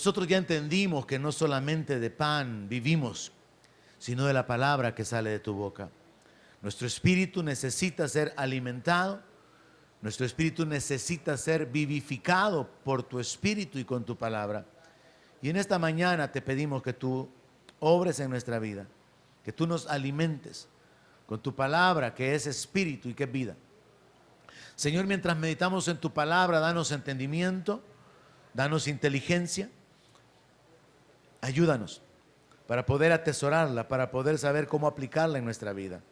Nosotros ya entendimos que no solamente de pan vivimos, sino de la palabra que sale de tu boca. Nuestro espíritu necesita ser alimentado, nuestro espíritu necesita ser vivificado por tu espíritu y con tu palabra. Y en esta mañana te pedimos que tú obres en nuestra vida, que tú nos alimentes con tu palabra que es espíritu y que es vida. Señor, mientras meditamos en tu palabra, danos entendimiento, danos inteligencia, ayúdanos para poder atesorarla, para poder saber cómo aplicarla en nuestra vida.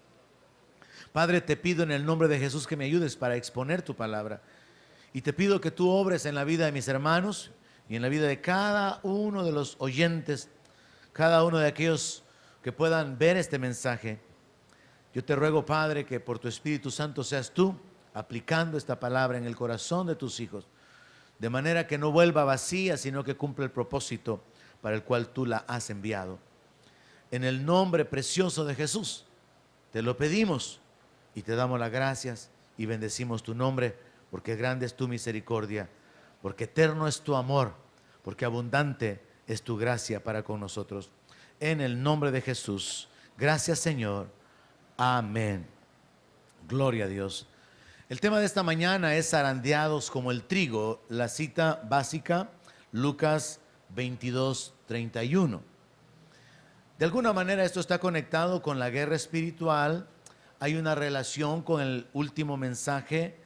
Padre, te pido en el nombre de Jesús que me ayudes para exponer tu palabra. Y te pido que tú obres en la vida de mis hermanos y en la vida de cada uno de los oyentes, cada uno de aquellos que puedan ver este mensaje. Yo te ruego, Padre, que por tu Espíritu Santo seas tú aplicando esta palabra en el corazón de tus hijos, de manera que no vuelva vacía, sino que cumpla el propósito para el cual tú la has enviado. En el nombre precioso de Jesús, te lo pedimos y te damos las gracias y bendecimos tu nombre, porque grande es tu misericordia, porque eterno es tu amor, porque abundante es tu gracia para con nosotros. En el nombre de Jesús, gracias Señor, amén. Gloria a Dios. El tema de esta mañana es zarandeados como el trigo. La cita básica, Lucas 22:31. De alguna manera esto está conectado con la guerra espiritual. Hay una relación con el último mensaje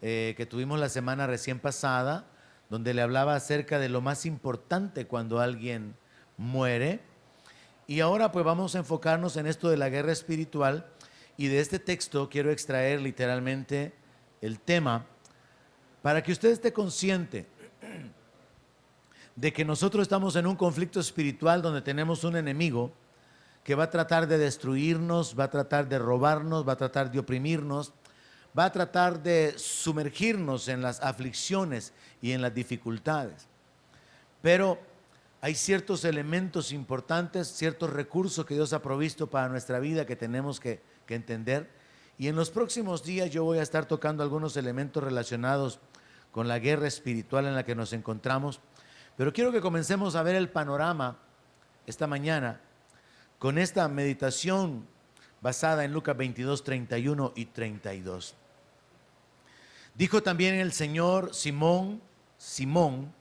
que tuvimos la semana recién pasada, donde le hablaba acerca de lo más importante cuando alguien muere. Y ahora pues vamos a enfocarnos en esto de la guerra espiritual, y de este texto quiero extraer literalmente el tema para que usted esté consciente de que nosotros estamos en un conflicto espiritual donde tenemos un enemigo que va a tratar de destruirnos, va a tratar de robarnos, va a tratar de oprimirnos, va a tratar de sumergirnos en las aflicciones y en las dificultades. Pero hay ciertos elementos importantes, ciertos recursos que Dios ha provisto para nuestra vida que tenemos que entender. Y en los próximos días yo voy a estar tocando algunos elementos relacionados con la guerra espiritual en la que nos encontramos. Pero quiero que comencemos a ver el panorama esta mañana con esta meditación basada en Lucas 22:31 y 32. Dijo también el Señor: Simón, Simón,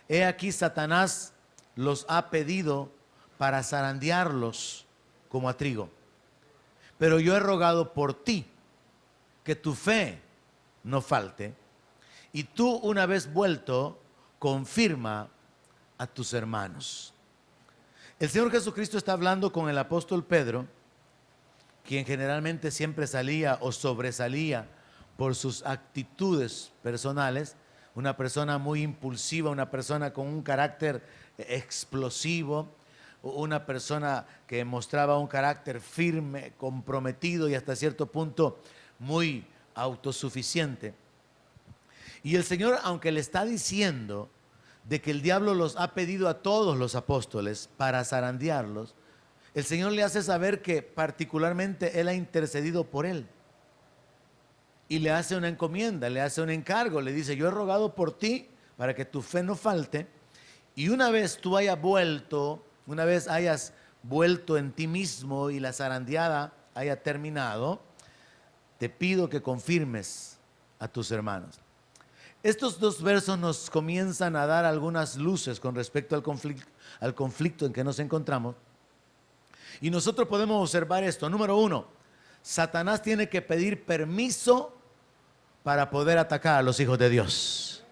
he aquí Satanás los ha pedido para zarandearlos como a trigo. Pero yo he rogado por ti que tu fe no falte, y tú, una vez vuelto, confirma a tus hermanos. El Señor Jesucristo está hablando con el apóstol Pedro, quien generalmente siempre salía o sobresalía por sus actitudes personales, una persona muy impulsiva, una persona con un carácter explosivo, una persona que mostraba un carácter firme, comprometido y hasta cierto punto muy autosuficiente. Y el Señor, aunque le está diciendo de que el diablo los ha pedido a todos los apóstoles para zarandearlos, el Señor le hace saber que particularmente Él ha intercedido por él. Y le hace una encomienda, le hace un encargo, le dice: yo he rogado por ti para que tu fe no falte, y una vez tú hayas vuelto, una vez hayas vuelto en ti mismo y la zarandeada haya terminado, te pido que confirmes a tus hermanos. Estos dos versos nos comienzan a dar algunas luces con respecto al conflicto en que nos encontramos. Y nosotros podemos observar esto. Número uno, Satanás tiene que pedir permiso para poder atacar a los hijos de Dios.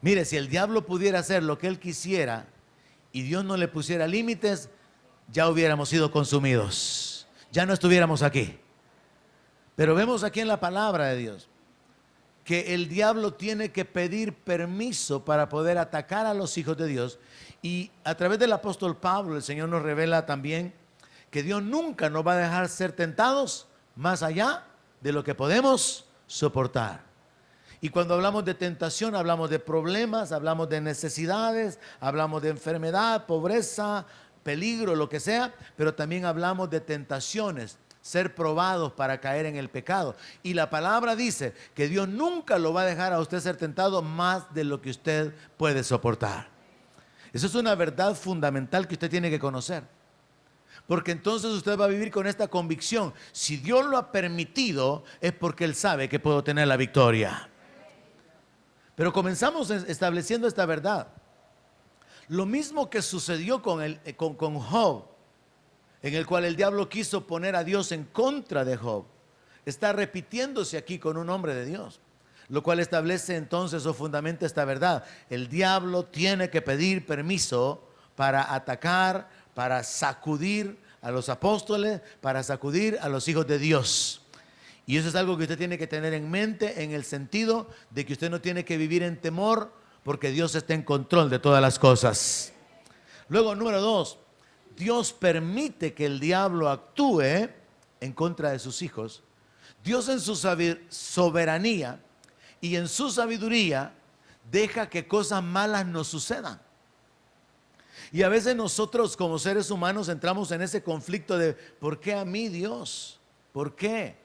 Mire, si el diablo pudiera hacer lo que él quisiera y Dios no le pusiera límites, ya hubiéramos sido consumidos, ya no estuviéramos aquí. Pero vemos aquí en la palabra de Dios que el diablo tiene que pedir permiso para poder atacar a los hijos de Dios. Y a través del apóstol Pablo, el Señor nos revela también que Dios nunca nos va a dejar ser tentados más allá de lo que podemos soportar. Y cuando hablamos de tentación, hablamos de problemas, hablamos de necesidades, hablamos de enfermedad, pobreza, peligro, lo que sea, pero también hablamos de tentaciones, ser probados para caer en el pecado. Y la palabra dice que Dios nunca lo va a dejar a usted ser tentado más de lo que usted puede soportar. Esa es una verdad fundamental que usted tiene que conocer. Porque entonces usted va a vivir con esta convicción. Si Dios lo ha permitido, es porque Él sabe que puedo tener la victoria. Pero comenzamos estableciendo esta verdad. Lo mismo que sucedió con Job, en el cual el diablo quiso poner a Dios en contra de Job, está repitiéndose aquí con un hombre de Dios, lo cual establece entonces o fundamenta esta verdad. El diablo tiene que pedir permiso para atacar, para sacudir a los apóstoles, para sacudir a los hijos de Dios. Y eso es algo que usted tiene que tener en mente, en el sentido de que usted no tiene que vivir en temor, porque Dios está en control de todas las cosas. Luego, número 2, Dios permite que el diablo actúe en contra de sus hijos. Dios en su soberanía y en su sabiduría deja que cosas malas nos sucedan. Y a veces nosotros como seres humanos entramos en ese conflicto de ¿por qué a mí, Dios? ¿Por qué?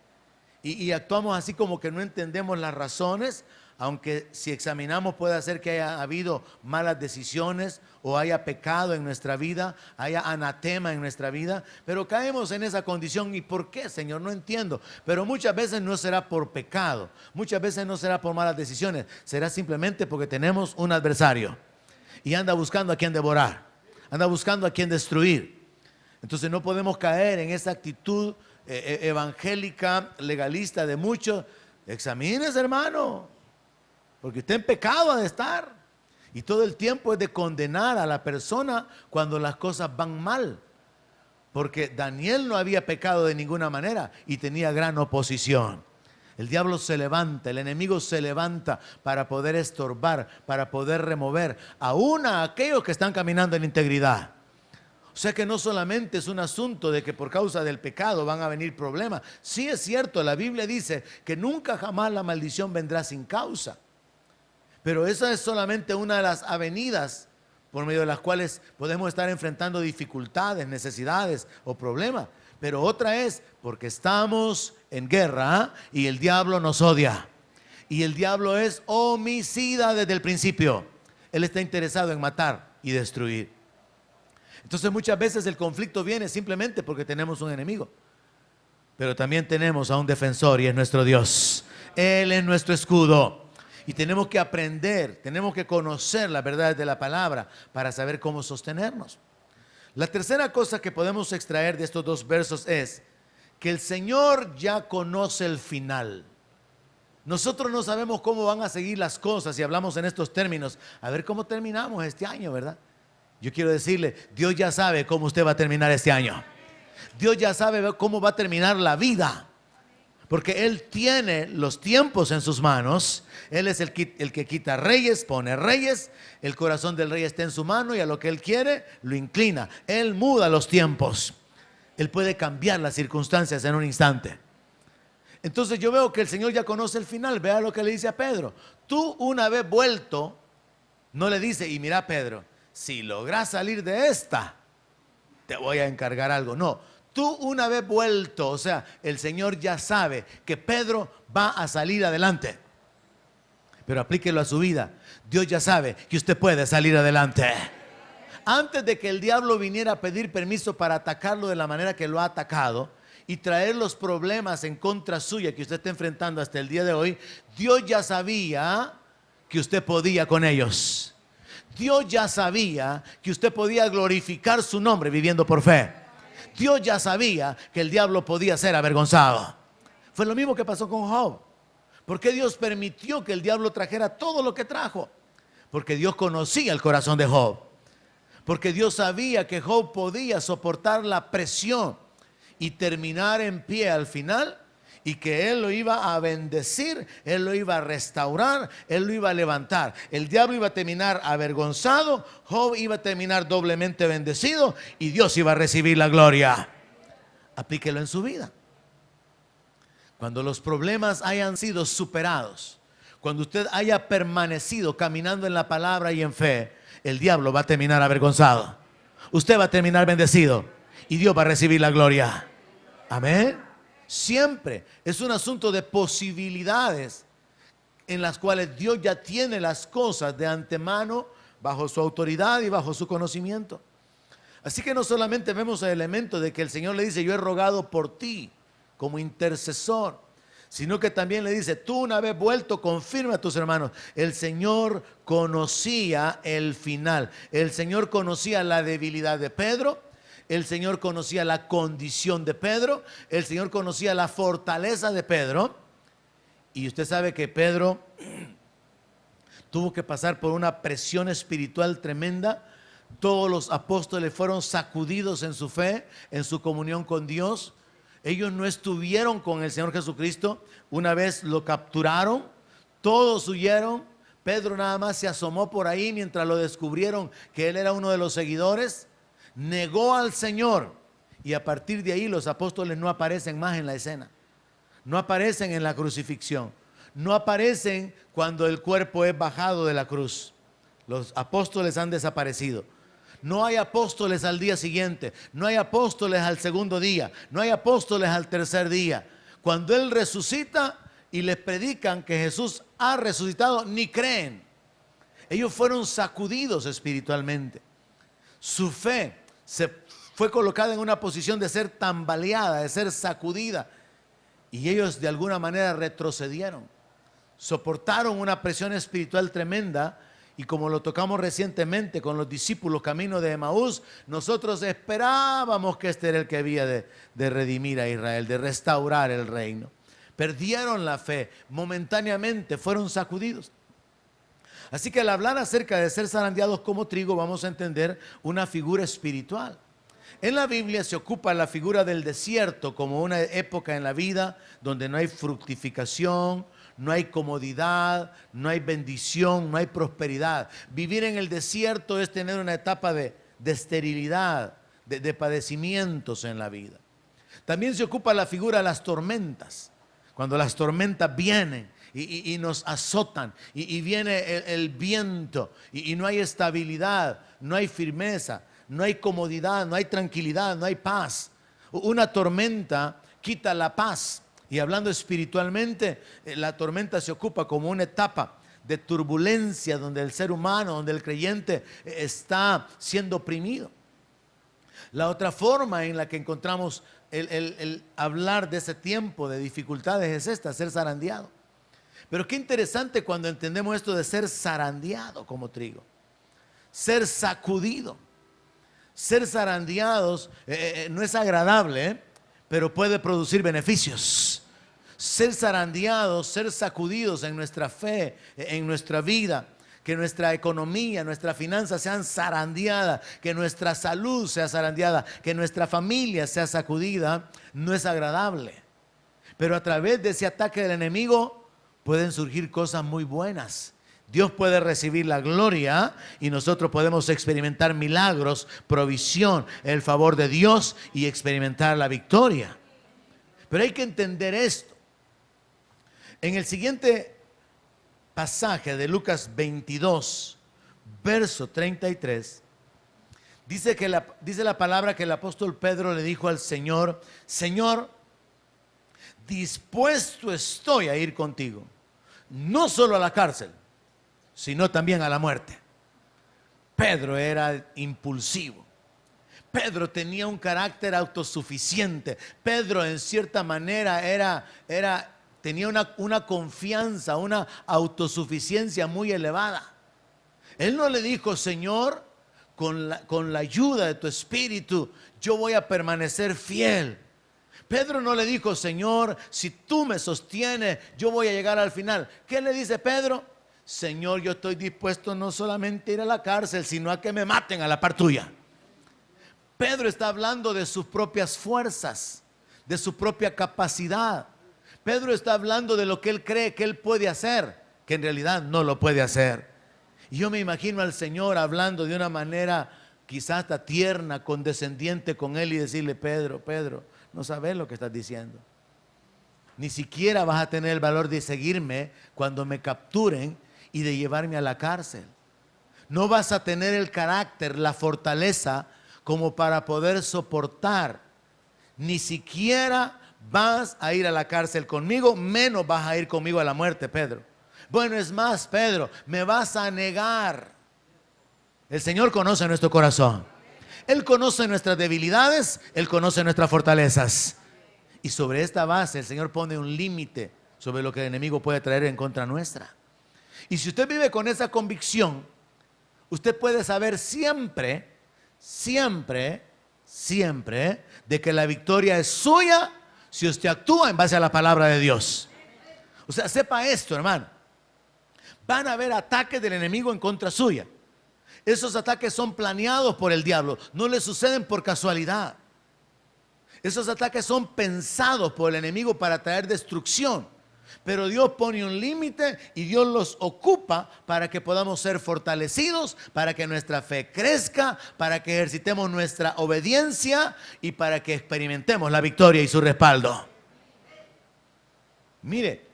Y actuamos así como que no entendemos las razones, aunque si examinamos puede ser que haya habido malas decisiones o haya pecado en nuestra vida, haya anatema en nuestra vida, pero caemos en esa condición. ¿Y por qué, Señor? No entiendo. Pero muchas veces no será por pecado, muchas veces no será por malas decisiones, será simplemente porque tenemos un adversario y anda buscando a quien devorar, anda buscando a quien destruir. Entonces no podemos caer en esa actitud evangélica, legalista de muchos. Examínese, hermano, porque usted en pecado ha de estar. Y todo el tiempo es de condenar a la persona cuando las cosas van mal. Porque Daniel no había pecado de ninguna manera y tenía gran oposición. El diablo se levanta, el enemigo se levanta para poder estorbar, para poder remover aún a aquellos que están caminando en integridad. O sea que no solamente es un asunto de que por causa del pecado van a venir problemas. Sí es cierto, la Biblia dice que nunca jamás la maldición vendrá sin causa. Pero esa es solamente una de las avenidas por medio de las cuales podemos estar enfrentando dificultades, necesidades o problemas. Pero otra es porque estamos en guerra y el diablo nos odia. Y el diablo es homicida desde el principio. Él está interesado en matar y destruir. Entonces muchas veces el conflicto viene simplemente porque tenemos un enemigo. Pero también tenemos a un defensor y es nuestro Dios. Él es nuestro escudo. Y tenemos que aprender, tenemos que conocer las verdades de la palabra para saber cómo sostenernos. La tercera cosa que podemos extraer de estos dos versos es que el Señor ya conoce el final. Nosotros no sabemos cómo van a seguir las cosas y hablamos en estos términos. A ver cómo terminamos este año, ¿verdad? Yo quiero decirle, Dios ya sabe cómo usted va a terminar este año. Dios ya sabe cómo va a terminar la vida. Porque Él tiene los tiempos en sus manos. Él es el que quita reyes, pone reyes. El corazón del rey está en su mano y a lo que Él quiere lo inclina. Él muda los tiempos. Él puede cambiar las circunstancias en un instante. Entonces yo veo que el Señor ya conoce el final. Vea lo que le dice a Pedro. Tú una vez vuelto, no le dice, y mira Pedro, si logras salir de esta, te voy a encargar algo. No, tú una vez vuelto, o sea, el Señor ya sabe que Pedro va a salir adelante. Pero aplíquelo a su vida. Dios ya sabe que usted puede salir adelante. Antes de que el diablo viniera a pedir permiso para atacarlo de la manera que lo ha atacado y traer los problemas en contra suya que usted está enfrentando hasta el día de hoy, Dios ya sabía que usted podía con ellos. Dios ya sabía que usted podía glorificar su nombre viviendo por fe. Dios ya sabía que el diablo podía ser avergonzado. Fue lo mismo que pasó con Job. ¿Por qué Dios permitió que el diablo trajera todo lo que trajo? Porque Dios conocía el corazón de Job. Porque Dios sabía que Job podía soportar la presión y terminar en pie al final, y que Él lo iba a bendecir, Él lo iba a restaurar, Él lo iba a levantar. El diablo iba a terminar avergonzado, Job iba a terminar doblemente bendecido y Dios iba a recibir la gloria. Aplíquelo en su vida. Cuando los problemas hayan sido superados, cuando usted haya permanecido caminando en la palabra y en fe, el diablo va a terminar avergonzado. Usted va a terminar bendecido y Dios va a recibir la gloria. Amén. Siempre es un asunto de posibilidades en las cuales Dios ya tiene las cosas de antemano bajo su autoridad y bajo su conocimiento. Así que no solamente vemos el elemento de que el Señor le dice, yo he rogado por ti como intercesor, sino que también le dice, tú una vez vuelto, confirma a tus hermanos. El Señor conocía el final. El Señor conocía la debilidad de Pedro. El Señor conocía la condición de Pedro. El Señor conocía la fortaleza de Pedro. Y usted sabe que Pedro tuvo que pasar por una presión espiritual tremenda. Todos los apóstoles fueron sacudidos en su fe, en su comunión con Dios. Ellos no estuvieron con el Señor Jesucristo. Una vez lo capturaron, todos huyeron. Pedro nada más se asomó por ahí mientras lo descubrieron que él era uno de los seguidores. Negó al Señor y a partir de ahí los apóstoles no aparecen más en la escena. No aparecen en la crucifixión. No aparecen cuando el cuerpo es bajado de la cruz. Los apóstoles han desaparecido. No hay apóstoles al día siguiente, no hay apóstoles al segundo día, no hay apóstoles al tercer día. Cuando Él resucita y les predican que Jesús ha resucitado, ni creen. Ellos fueron sacudidos espiritualmente. Su fe se fue colocada en una posición de ser tambaleada, de ser sacudida. Y ellos de alguna manera retrocedieron. Soportaron una presión espiritual tremenda. Y como lo tocamos recientemente con los discípulos camino de Emaús, nosotros esperábamos que este era el que había de redimir a Israel, de restaurar el reino. Perdieron la fe, momentáneamente fueron sacudidos. Así que al hablar acerca de ser zarandeados como trigo, vamos a entender una figura espiritual. En la Biblia se ocupa la figura del desierto como una época en la vida donde no hay fructificación, no hay comodidad, no hay bendición, no hay prosperidad. Vivir en el desierto es tener una etapa de esterilidad, de padecimientos en la vida. También se ocupa la figura de las tormentas. Cuando las tormentas vienen y nos azotan y viene el viento y no hay estabilidad, no hay firmeza, no hay comodidad, no hay tranquilidad, no hay paz. Una tormenta quita la paz. Y hablando espiritualmente, la tormenta se ocupa como una etapa de turbulencia donde el ser humano, donde el creyente está siendo oprimido. La otra forma en la que encontramos el hablar de ese tiempo de dificultades es esta, ser zarandeado. Pero qué interesante cuando entendemos esto de ser zarandeado como trigo, ser sacudido. Ser zarandeados no es agradable, pero puede producir beneficios. Ser zarandeados, ser sacudidos en nuestra fe, en nuestra vida, que nuestra economía, nuestras finanzas sean zarandeadas, que nuestra salud sea zarandeada, que nuestra familia sea sacudida, no es agradable. Pero a través de ese ataque del enemigo pueden surgir cosas muy buenas. Dios puede recibir la gloria y nosotros podemos experimentar milagros, provisión, el favor de Dios y experimentar la victoria. Pero hay que entender esto. En el siguiente pasaje de Lucas 22, verso 33, dice la palabra que el apóstol Pedro le dijo al Señor: Señor, dispuesto estoy a ir contigo, no solo a la cárcel, sino también a la muerte. Pedro era impulsivo. Pedro tenía un carácter autosuficiente. Pedro en cierta manera tenía una confianza, una autosuficiencia muy elevada. Él no le dijo: Señor, con la ayuda de tu espíritu, yo voy a permanecer fiel. Pedro no le dijo: Señor, si tú me sostienes, yo voy a llegar al final. ¿Qué le dice Pedro? Señor, yo estoy dispuesto no solamente a ir a la cárcel, sino a que me maten a la par tuya. Pedro está hablando de sus propias fuerzas, de su propia capacidad. Pedro está hablando de lo que él cree que él puede hacer, que en realidad no lo puede hacer. Y yo me imagino al Señor hablando de una manera quizás hasta tierna, condescendiente con él y decirle: Pedro, no sabes lo que estás diciendo. Ni siquiera vas a tener el valor de seguirme cuando me capturen y de llevarme a la cárcel. No vas a tener el carácter, la fortaleza como para poder soportar. Ni siquiera vas a ir a la cárcel conmigo, menos vas a ir conmigo a la muerte, Pedro. Bueno, es más, Pedro, me vas a negar. El Señor conoce nuestro corazón. Él conoce nuestras debilidades, Él conoce nuestras fortalezas. Y sobre esta base el Señor pone un límite sobre lo que el enemigo puede traer en contra nuestra. Y si usted vive con esa convicción, usted puede saber siempre, siempre, siempre de que la victoria es suya si usted actúa en base a la palabra de Dios. O sea, sepa esto, hermano. Van a haber ataques del enemigo en contra suya. Esos ataques son planeados por el diablo, no le suceden por casualidad. Esos ataques son pensados por el enemigo para traer destrucción. Pero Dios pone un límite y Dios los ocupa para que podamos ser fortalecidos, para que nuestra fe crezca, para que ejercitemos nuestra obediencia y para que experimentemos la victoria y su respaldo. Mire,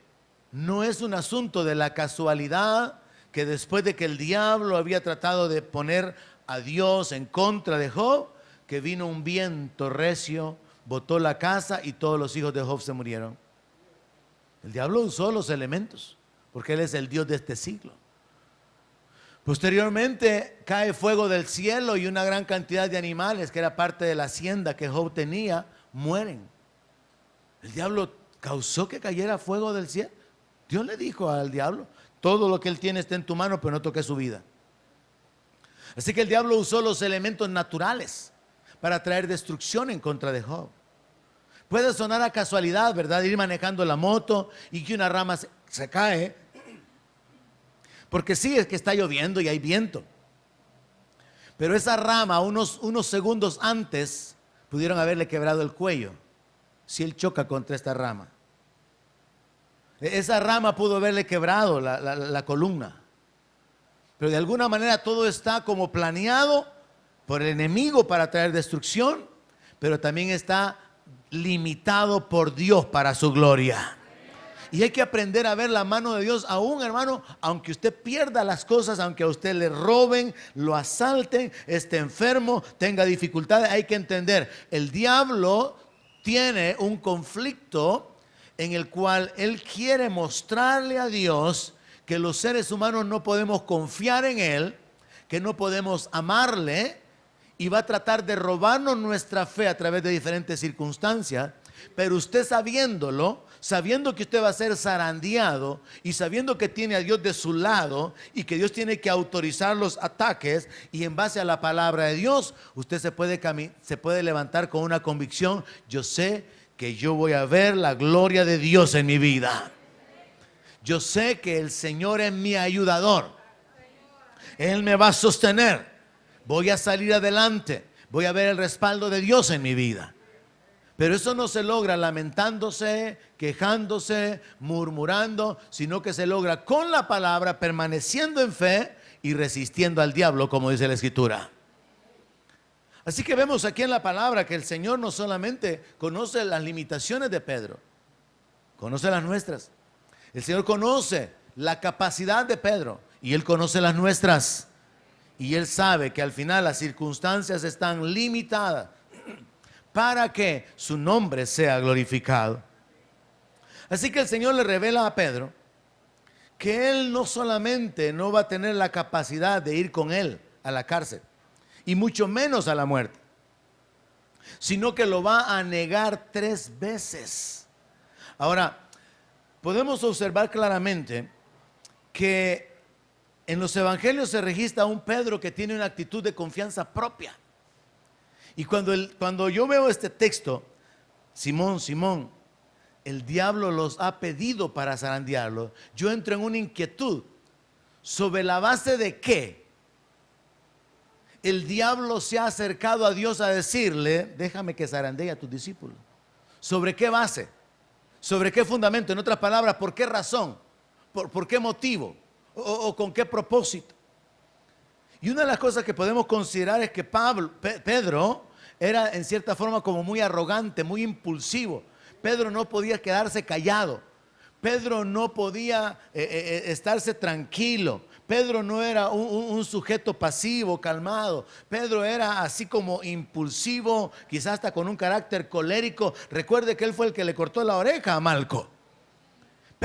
no es un asunto de la casualidad que después de que el diablo había tratado de poner a Dios en contra de Job, que vino un viento recio, botó la casa y todos los hijos de Job se murieron. El diablo usó los elementos, porque él es el Dios de este siglo. Posteriormente cae fuego del cielo y una gran cantidad de animales, que era parte de la hacienda que Job tenía, mueren. El diablo causó que cayera fuego del cielo. Dios le dijo al diablo: todo lo que él tiene está en tu mano, pero no toques su vida. Así que el diablo usó los elementos naturales para traer destrucción en contra de Job. Puede sonar a casualidad, ¿verdad? Ir manejando la moto y que una rama se cae. Porque sí, es que está lloviendo y hay viento. Pero esa rama, unos segundos antes, pudieron haberle quebrado el cuello si él choca contra esta rama. Esa rama pudo haberle quebrado la columna. Pero de alguna manera todo está como planeado por el enemigo para traer destrucción, pero también está limitado por Dios para su gloria. Y hay que aprender a ver la mano de Dios aún, hermano, aunque usted pierda las cosas, aunque a usted le roben, lo asalten, esté enfermo, tenga dificultades. Hay que entender, el diablo tiene un conflicto en el cual él quiere mostrarle a Dios que los seres humanos no podemos confiar en él, que no podemos amarle, y va a tratar de robarnos nuestra fe a través de diferentes circunstancias. Pero usted sabiéndolo, sabiendo que usted va a ser zarandeado y sabiendo que tiene a Dios de su lado y que Dios tiene que autorizar los ataques, y en base a la palabra de Dios, usted se puede levantar con una convicción: yo sé que yo voy a ver la gloria de Dios en mi vida. Yo sé que el Señor es mi ayudador. Él me va a sostener. Voy a salir adelante. Voy a ver el respaldo de Dios en mi vida. Pero eso no se logra lamentándose, quejándose, murmurando, sino que se logra con la palabra, permaneciendo en fe y resistiendo al diablo, como dice la Escritura. Así que vemos aquí en la palabra que el Señor no solamente conoce las limitaciones de Pedro, conoce las nuestras. El Señor conoce la capacidad de Pedro y Él conoce las nuestras. Y Él sabe que al final las circunstancias están limitadas para que su nombre sea glorificado. Así que el Señor le revela a Pedro que Él no solamente no va a tener la capacidad de ir con Él a la cárcel, y mucho menos a la muerte, sino que lo va a negar 3 veces. Ahora, podemos observar claramente que en los evangelios se registra un Pedro que tiene una actitud de confianza propia. Y cuando yo veo este texto, Simón, Simón, el diablo los ha pedido para zarandearlo, yo entro en una inquietud. ¿Sobre la base de qué el diablo se ha acercado a Dios a decirle: déjame que zarandee a tus discípulos? ¿Sobre qué base? ¿Sobre qué fundamento? En otras palabras, ¿por qué razón? ¿Por qué motivo? ¿O con qué propósito? Y una de las cosas que podemos considerar es que Pedro era en cierta forma como muy arrogante, muy impulsivo. Pedro no podía quedarse callado. Pedro no podía estarse tranquilo. Pedro no era un sujeto pasivo, calmado. Pedro era así como impulsivo, quizás hasta con un carácter colérico. Recuerde que él fue el que le cortó la oreja a Malco.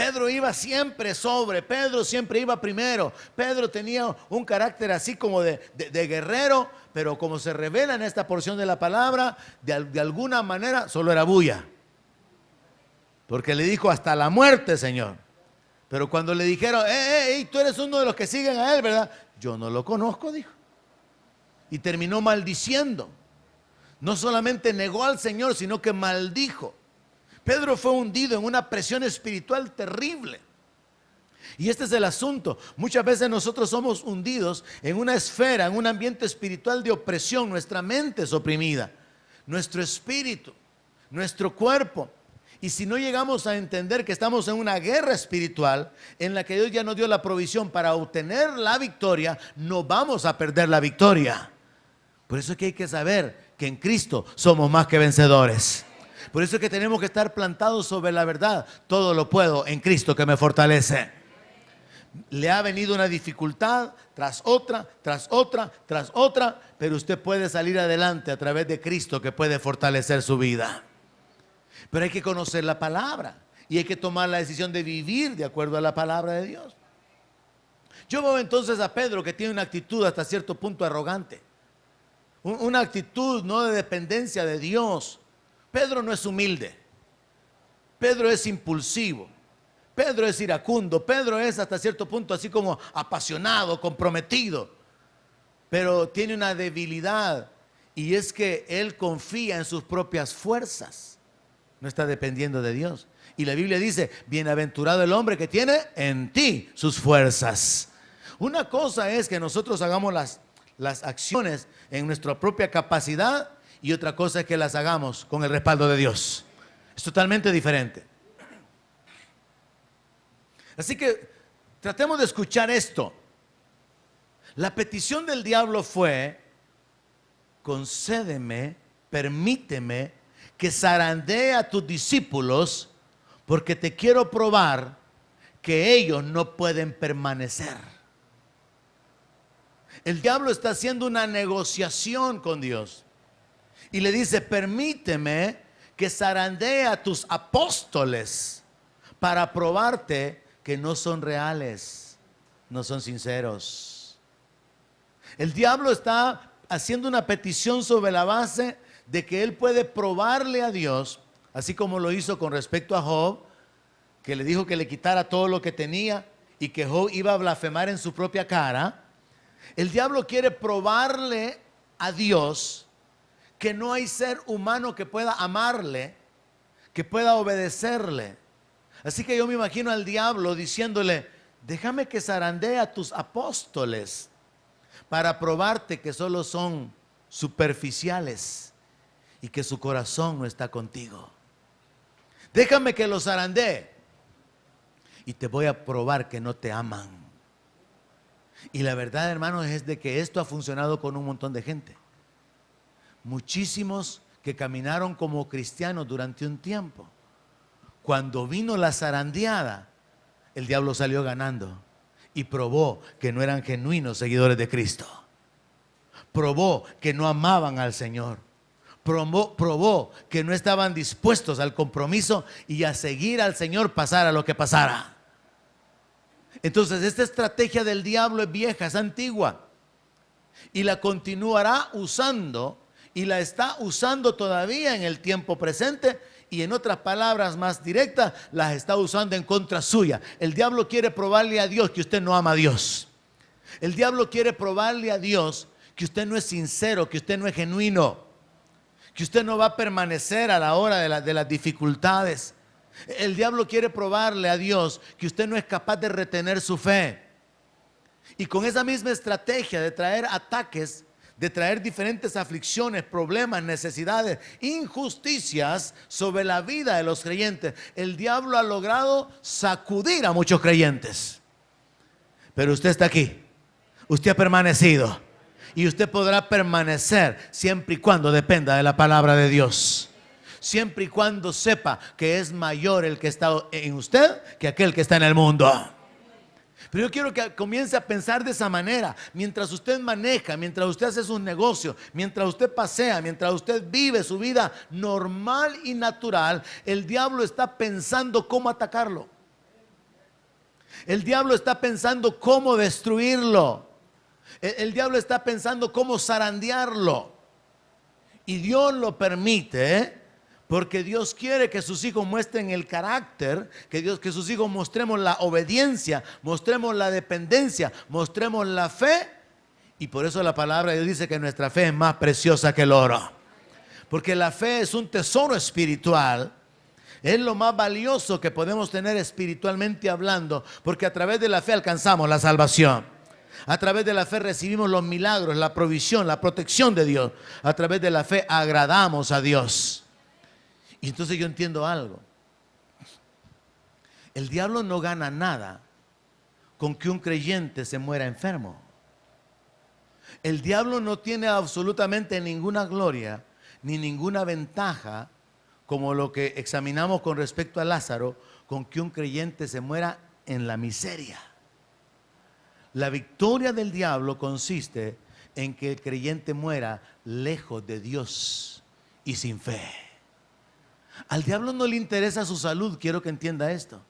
Pedro iba siempre sobre, Pedro siempre iba primero. Pedro tenía un carácter así como de guerrero, pero como se revela en esta porción de la palabra, de alguna manera solo era bulla. Porque le dijo hasta la muerte, Señor. Pero cuando le dijeron, tú eres uno de los que siguen a él, ¿verdad? Yo no lo conozco, dijo. Y terminó maldiciendo. No solamente negó al Señor, sino que maldijo. Pedro fue hundido en una presión espiritual terrible. Y este es el asunto. Muchas veces nosotros somos hundidos en una esfera, en un ambiente espiritual de opresión. Nuestra mente es oprimida, nuestro espíritu, nuestro cuerpo. Y si no llegamos a entender que estamos en una guerra espiritual en la que Dios ya nos dio la provisión para obtener la victoria, no vamos a perder la victoria. Por eso es que hay que saber que en Cristo somos más que vencedores. Por eso es que tenemos que estar plantados sobre la verdad. Todo lo puedo en Cristo que me fortalece. Le ha venido una dificultad tras otra, tras otra, tras otra, pero usted puede salir adelante a través de Cristo que puede fortalecer su vida. Pero hay que conocer la palabra y hay que tomar la decisión de vivir de acuerdo a la palabra de Dios. Yo veo entonces a Pedro que tiene una actitud hasta cierto punto arrogante. Una actitud no de dependencia de Dios. Pedro no es humilde. Pedro es impulsivo. Pedro es iracundo. Pedro es hasta cierto punto así como apasionado, comprometido. Pero tiene una debilidad y es que él confía en sus propias fuerzas. No está dependiendo de Dios. Y la Biblia dice, bienaventurado el hombre que tiene en ti sus fuerzas. Una cosa es que nosotros hagamos las acciones en nuestra propia capacidad y otra cosa es que las hagamos con el respaldo de Dios. Es totalmente diferente. Así que tratemos de escuchar esto. La petición del diablo fue, concédeme, permíteme que zarandee a tus discípulos porque te quiero probar que ellos no pueden permanecer. El diablo está haciendo una negociación con Dios y le dice, permíteme que zarandee a tus apóstoles para probarte que no son reales, no son sinceros. El diablo está haciendo una petición sobre la base de que él puede probarle a Dios, así como lo hizo con respecto a Job, que le dijo que le quitara todo lo que tenía y que Job iba a blasfemar en su propia cara. El diablo quiere probarle a Dios que no hay ser humano que pueda amarle, que pueda obedecerle. Así que yo me imagino al diablo diciéndole, déjame que zarandee a tus apóstoles para probarte que solo son superficiales y que su corazón no está contigo. Déjame que los zarandee y te voy a probar que no te aman. Y la verdad, hermanos, es de que esto ha funcionado con un montón de gente. Muchísimos que caminaron como cristianos durante un tiempo. Cuando vino la zarandeada, el diablo salió ganando y probó que no eran genuinos seguidores de Cristo. Probó que no amaban al Señor. Probó que no estaban dispuestos al compromiso y a seguir al Señor pasara lo que pasara. Entonces esta estrategia del diablo es vieja, es antigua y la continuará usando y la está usando todavía en el tiempo presente y en otras palabras más directas las está usando en contra suya. El diablo quiere probarle a Dios que usted no ama a Dios. El diablo quiere probarle a Dios que usted no es sincero, que usted no es genuino, que usted no va a permanecer a la hora de las dificultades. El diablo quiere probarle a Dios que usted no es capaz de retener su fe. Y con esa misma estrategia de traer ataques, de traer diferentes aflicciones, problemas, necesidades, injusticias sobre la vida de los creyentes, el diablo ha logrado sacudir a muchos creyentes. Pero usted está aquí, usted ha permanecido y usted podrá permanecer siempre y cuando dependa de la palabra de Dios. Siempre y cuando sepa que es mayor el que está en usted que aquel que está en el mundo. Pero yo quiero que comience a pensar de esa manera. Mientras usted maneja, mientras usted hace sus negocios, mientras usted pasea, mientras usted vive su vida normal y natural, el diablo está pensando cómo atacarlo. El diablo está pensando cómo destruirlo. El diablo está pensando cómo zarandearlo. Y Dios lo permite, porque Dios quiere que sus hijos muestren el carácter, que sus hijos mostremos la obediencia, mostremos la dependencia, mostremos la fe. Y por eso la palabra de Dios dice que nuestra fe es más preciosa que el oro. Porque la fe es un tesoro espiritual. Es lo más valioso que podemos tener espiritualmente hablando, porque a través de la fe alcanzamos la salvación. A través de la fe recibimos los milagros, la provisión, la protección de Dios. A través de la fe agradamos a Dios. Y entonces yo entiendo algo. El diablo no gana nada con que un creyente se muera enfermo. El diablo no tiene absolutamente ninguna gloria ni ninguna ventaja, como lo que examinamos con respecto a Lázaro, con que un creyente se muera en la miseria. La victoria del diablo consiste en que el creyente muera lejos de Dios y sin fe. Al diablo no le interesa su salud, quiero que entienda esto.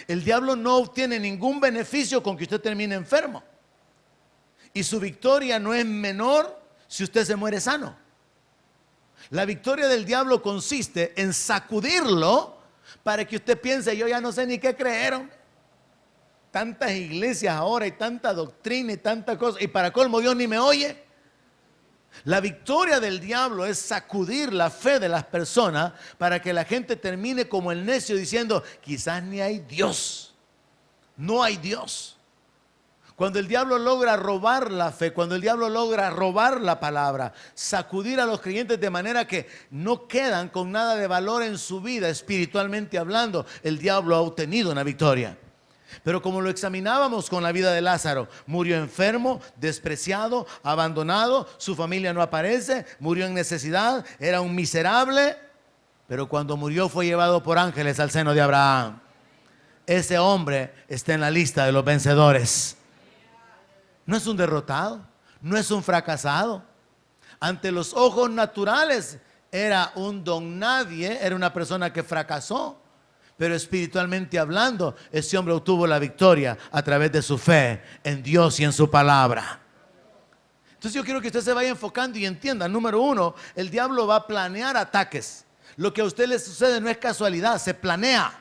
El diablo no obtiene ningún beneficio con que usted termine enfermo. Y su victoria no es menor si usted se muere sano. La victoria del diablo consiste en sacudirlo para que usted piense, yo ya no sé ni qué creer. Tantas iglesias ahora y tanta doctrina y tanta cosa, y para colmo Dios ni me oye. La victoria del diablo es sacudir la fe de las personas para que la gente termine como el necio diciendo, quizás ni hay Dios, no hay Dios. Cuando el diablo logra robar la fe, cuando el diablo logra robar la palabra, sacudir a los creyentes de manera que no quedan con nada de valor en su vida espiritualmente hablando, el diablo ha obtenido una victoria. Pero como lo examinábamos con la vida de Lázaro, murió enfermo, despreciado, abandonado, su familia no aparece, murió en necesidad, era un miserable, pero cuando murió fue llevado por ángeles al seno de Abraham. Ese hombre está en la lista de los vencedores. No es un derrotado, no es un fracasado. Ante los ojos naturales era un don nadie, era una persona que fracasó. Pero espiritualmente hablando, ese hombre obtuvo la victoria a través de su fe en Dios y en su palabra. Entonces yo quiero que usted se vaya enfocando y entienda. Número uno, el diablo va a planear ataques. Lo que a usted le sucede no es casualidad, se planea.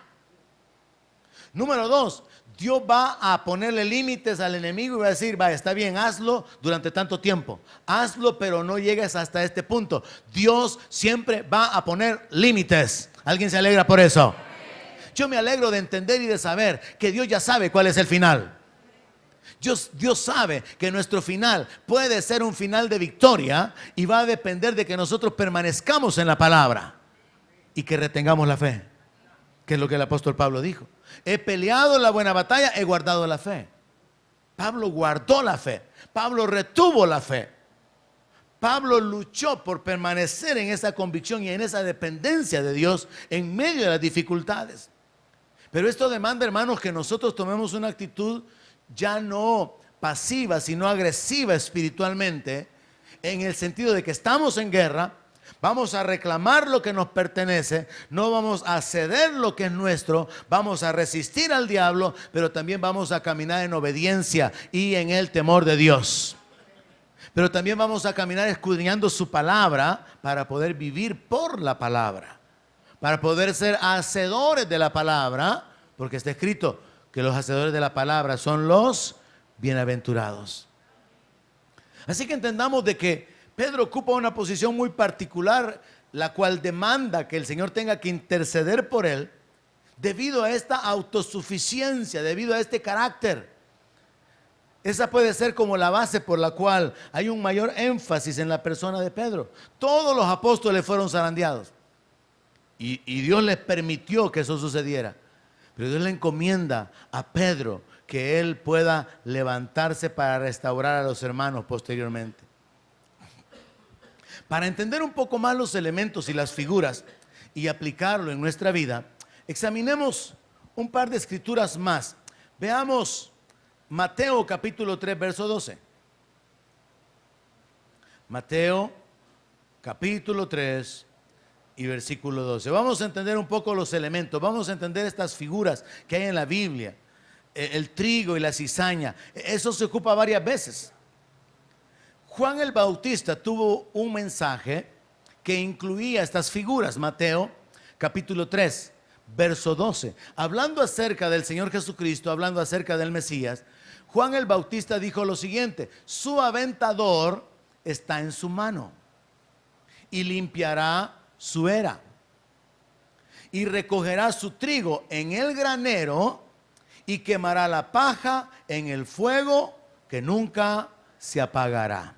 Número dos, Dios va a ponerle límites al enemigo y va a decir, vaya, está bien, hazlo durante tanto tiempo. Hazlo, pero no llegues hasta este punto. Dios siempre va a poner límites. ¿Alguien se alegra por eso? Yo me alegro de entender y de saber que Dios ya sabe cuál es el final. Dios sabe que nuestro final puede ser un final de victoria y va a depender de que nosotros permanezcamos en la palabra y que retengamos la fe, que es lo que el apóstol Pablo dijo. He peleado la buena batalla, he guardado la fe. Pablo guardó la fe, Pablo retuvo la fe. Pablo luchó por permanecer en esa convicción y en esa dependencia de Dios en medio de las dificultades. Pero esto demanda, hermanos, que nosotros tomemos una actitud ya no pasiva, sino agresiva espiritualmente, en el sentido de que estamos en guerra, vamos a reclamar lo que nos pertenece, no vamos a ceder lo que es nuestro, vamos a resistir al diablo, pero también vamos a caminar en obediencia y en el temor de Dios. Pero también vamos a caminar escudriñando su palabra para poder vivir por la palabra, para poder ser hacedores de la palabra, porque está escrito que los hacedores de la palabra son los bienaventurados. Así que entendamos de que Pedro ocupa una posición muy particular, la cual demanda que el Señor tenga que interceder por él, debido a esta autosuficiencia, debido a este carácter. Esa puede ser como la base por la cual hay un mayor énfasis en la persona de Pedro. Todos los apóstoles fueron zarandeados y Dios les permitió que eso sucediera. Pero Dios le encomienda a Pedro que él pueda levantarse para restaurar a los hermanos posteriormente. Para entender un poco más los elementos y las figuras y aplicarlo en nuestra vida, examinemos un par de escrituras más. Veamos Mateo capítulo 3, verso 12. Mateo capítulo 3 y versículo 12. Vamos a entender un poco los elementos, vamos a entender estas figuras que hay en la Biblia el trigo y la cizaña. Eso se ocupa varias veces. Juan el Bautista tuvo un mensaje que incluía estas figuras. Mateo capítulo 3, verso 12. Hablando acerca del Señor Jesucristo, hablando acerca del Mesías, Juan el Bautista dijo lo siguiente: su aventador está en su mano y limpiará su era y recogerá su trigo en el granero y quemará la paja en el fuego que nunca se apagará.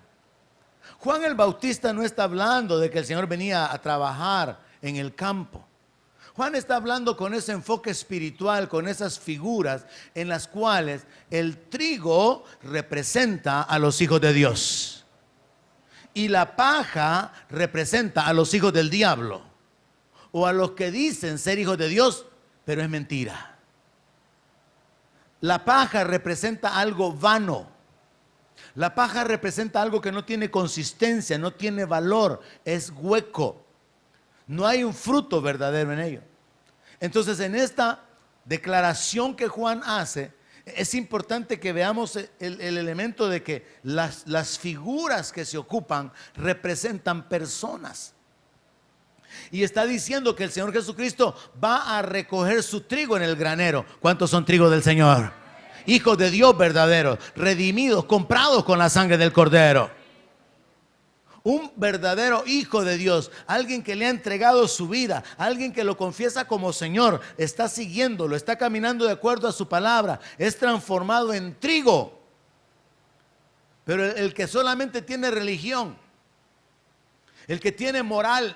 Juan el Bautista no está hablando de que el Señor venía a trabajar en el campo. Juan está hablando con ese enfoque espiritual, con esas figuras en las cuales el trigo representa a los hijos de Dios y la paja representa a los hijos del diablo, o a los que dicen ser hijos de Dios, pero es mentira. La paja representa algo vano. La paja representa algo que no tiene consistencia, no tiene valor, es hueco. No hay un fruto verdadero en ello. Entonces, en esta declaración que Juan hace, es importante que veamos el elemento de que las figuras que se ocupan representan personas. Y está diciendo que el Señor Jesucristo va a recoger su trigo en el granero. ¿Cuántos son trigo del Señor? Hijos de Dios verdaderos, redimidos, comprados con la sangre del Cordero. Un verdadero hijo de Dios, alguien que le ha entregado su vida, alguien que lo confiesa como Señor, está siguiéndolo, está caminando de acuerdo a su palabra, es transformado en trigo. Pero el que solamente tiene religión, el que tiene moral,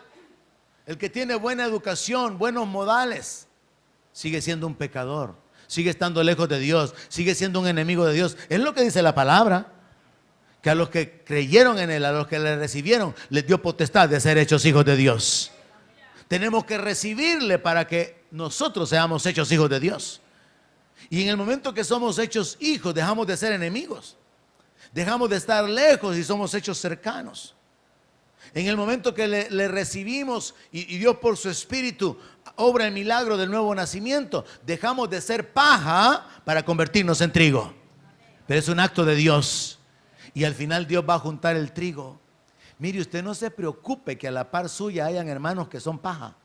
el que tiene buena educación, buenos modales, sigue siendo un pecador, sigue estando lejos de Dios, sigue siendo un enemigo de Dios. Es lo que dice la palabra, que a los que creyeron en Él, a los que le recibieron, les dio potestad de ser hechos hijos de Dios. Tenemos que recibirle para que nosotros seamos hechos hijos de Dios. Y en el momento que somos hechos hijos, dejamos de ser enemigos, dejamos de estar lejos y somos hechos cercanos. En el momento que le recibimos y Dios por su Espíritu obra el milagro del nuevo nacimiento, dejamos de ser paja para convertirnos en trigo. Pero es un acto de Dios. Y al final Dios va a juntar el trigo. Mire, usted no se preocupe que a la par suya hayan hermanos que son paja,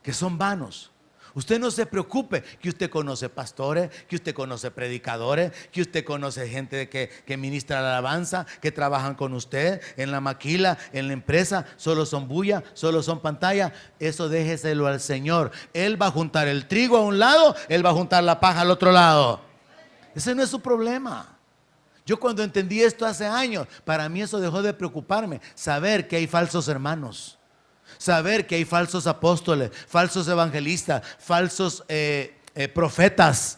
que son vanos. Usted no se preocupe que usted conoce pastores, que usted conoce predicadores, que usted conoce gente que ministra la alabanza, que trabajan con usted en la maquila, en la empresa, solo son bulla, solo son pantalla. Eso déjeselo al Señor. Él va a juntar el trigo a un lado, Él va a juntar la paja al otro lado. Ese no es su problema. Yo cuando entendí esto hace años, para mí eso dejó de preocuparme. Saber que hay falsos hermanos, saber que hay falsos apóstoles, falsos evangelistas, falsos profetas.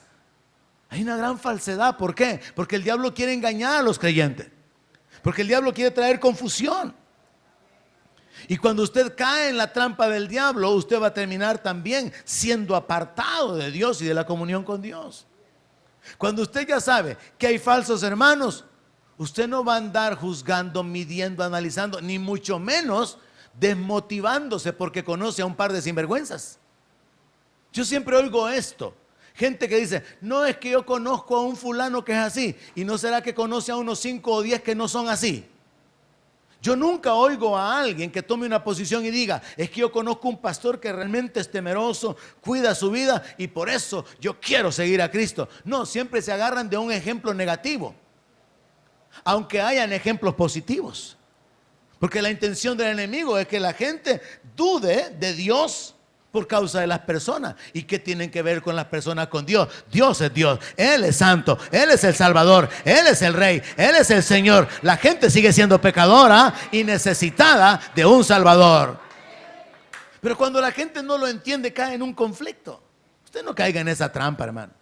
Hay una gran falsedad. ¿Por qué? Porque el diablo quiere engañar a los creyentes, porque el diablo quiere traer confusión. Y cuando usted cae en la trampa del diablo, usted va a terminar también siendo apartado de Dios y de la comunión con Dios. Cuando usted ya sabe que hay falsos hermanos, usted no va a andar juzgando, midiendo, analizando, ni mucho menos desmotivándose porque conoce a un par de sinvergüenzas. Yo siempre oigo esto, gente que dice: no, es que yo conozco a un fulano que es así. ¿Y no será que conoce a unos 5 o 10 que no son así? Yo nunca oigo a alguien que tome una posición y diga: es que yo conozco un pastor que realmente es temeroso, cuida su vida y por eso yo quiero seguir a Cristo. No, siempre se agarran de un ejemplo negativo, aunque hayan ejemplos positivos. Porque la intención del enemigo es que la gente dude de Dios por causa de las personas. ¿Y qué tienen que ver con las personas con Dios? Dios es Dios, Él es santo, Él es el Salvador, Él es el Rey, Él es el Señor. La gente sigue siendo pecadora y necesitada de un Salvador. Pero cuando la gente no lo entiende, cae en un conflicto. Usted no caiga en esa trampa, hermano.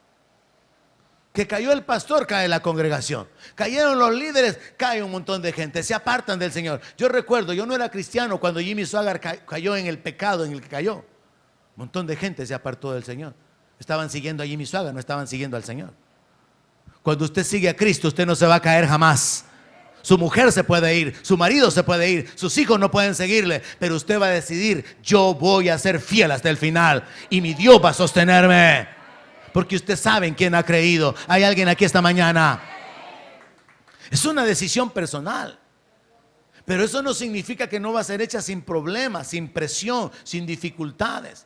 Que cayó el pastor, cae la congregación. Cayeron los líderes, cae un montón de gente. Se apartan del Señor. Yo recuerdo, yo no era cristiano cuando Jimmy Swaggart cayó en el pecado en el que cayó. Un montón de gente se apartó del Señor. Estaban siguiendo a Jimmy Swaggart, no estaban siguiendo al Señor. Cuando usted sigue a Cristo, usted no se va a caer jamás. Su mujer se puede ir, su marido se puede ir, sus hijos no pueden seguirle, pero usted va a decidir: yo voy a ser fiel hasta el final y mi Dios va a sostenerme. Porque usted sabe en quién ha creído. ¿Hay alguien aquí esta mañana? Es una decisión personal. Pero eso no significa que no va a ser hecha sin problemas, sin presión, sin dificultades.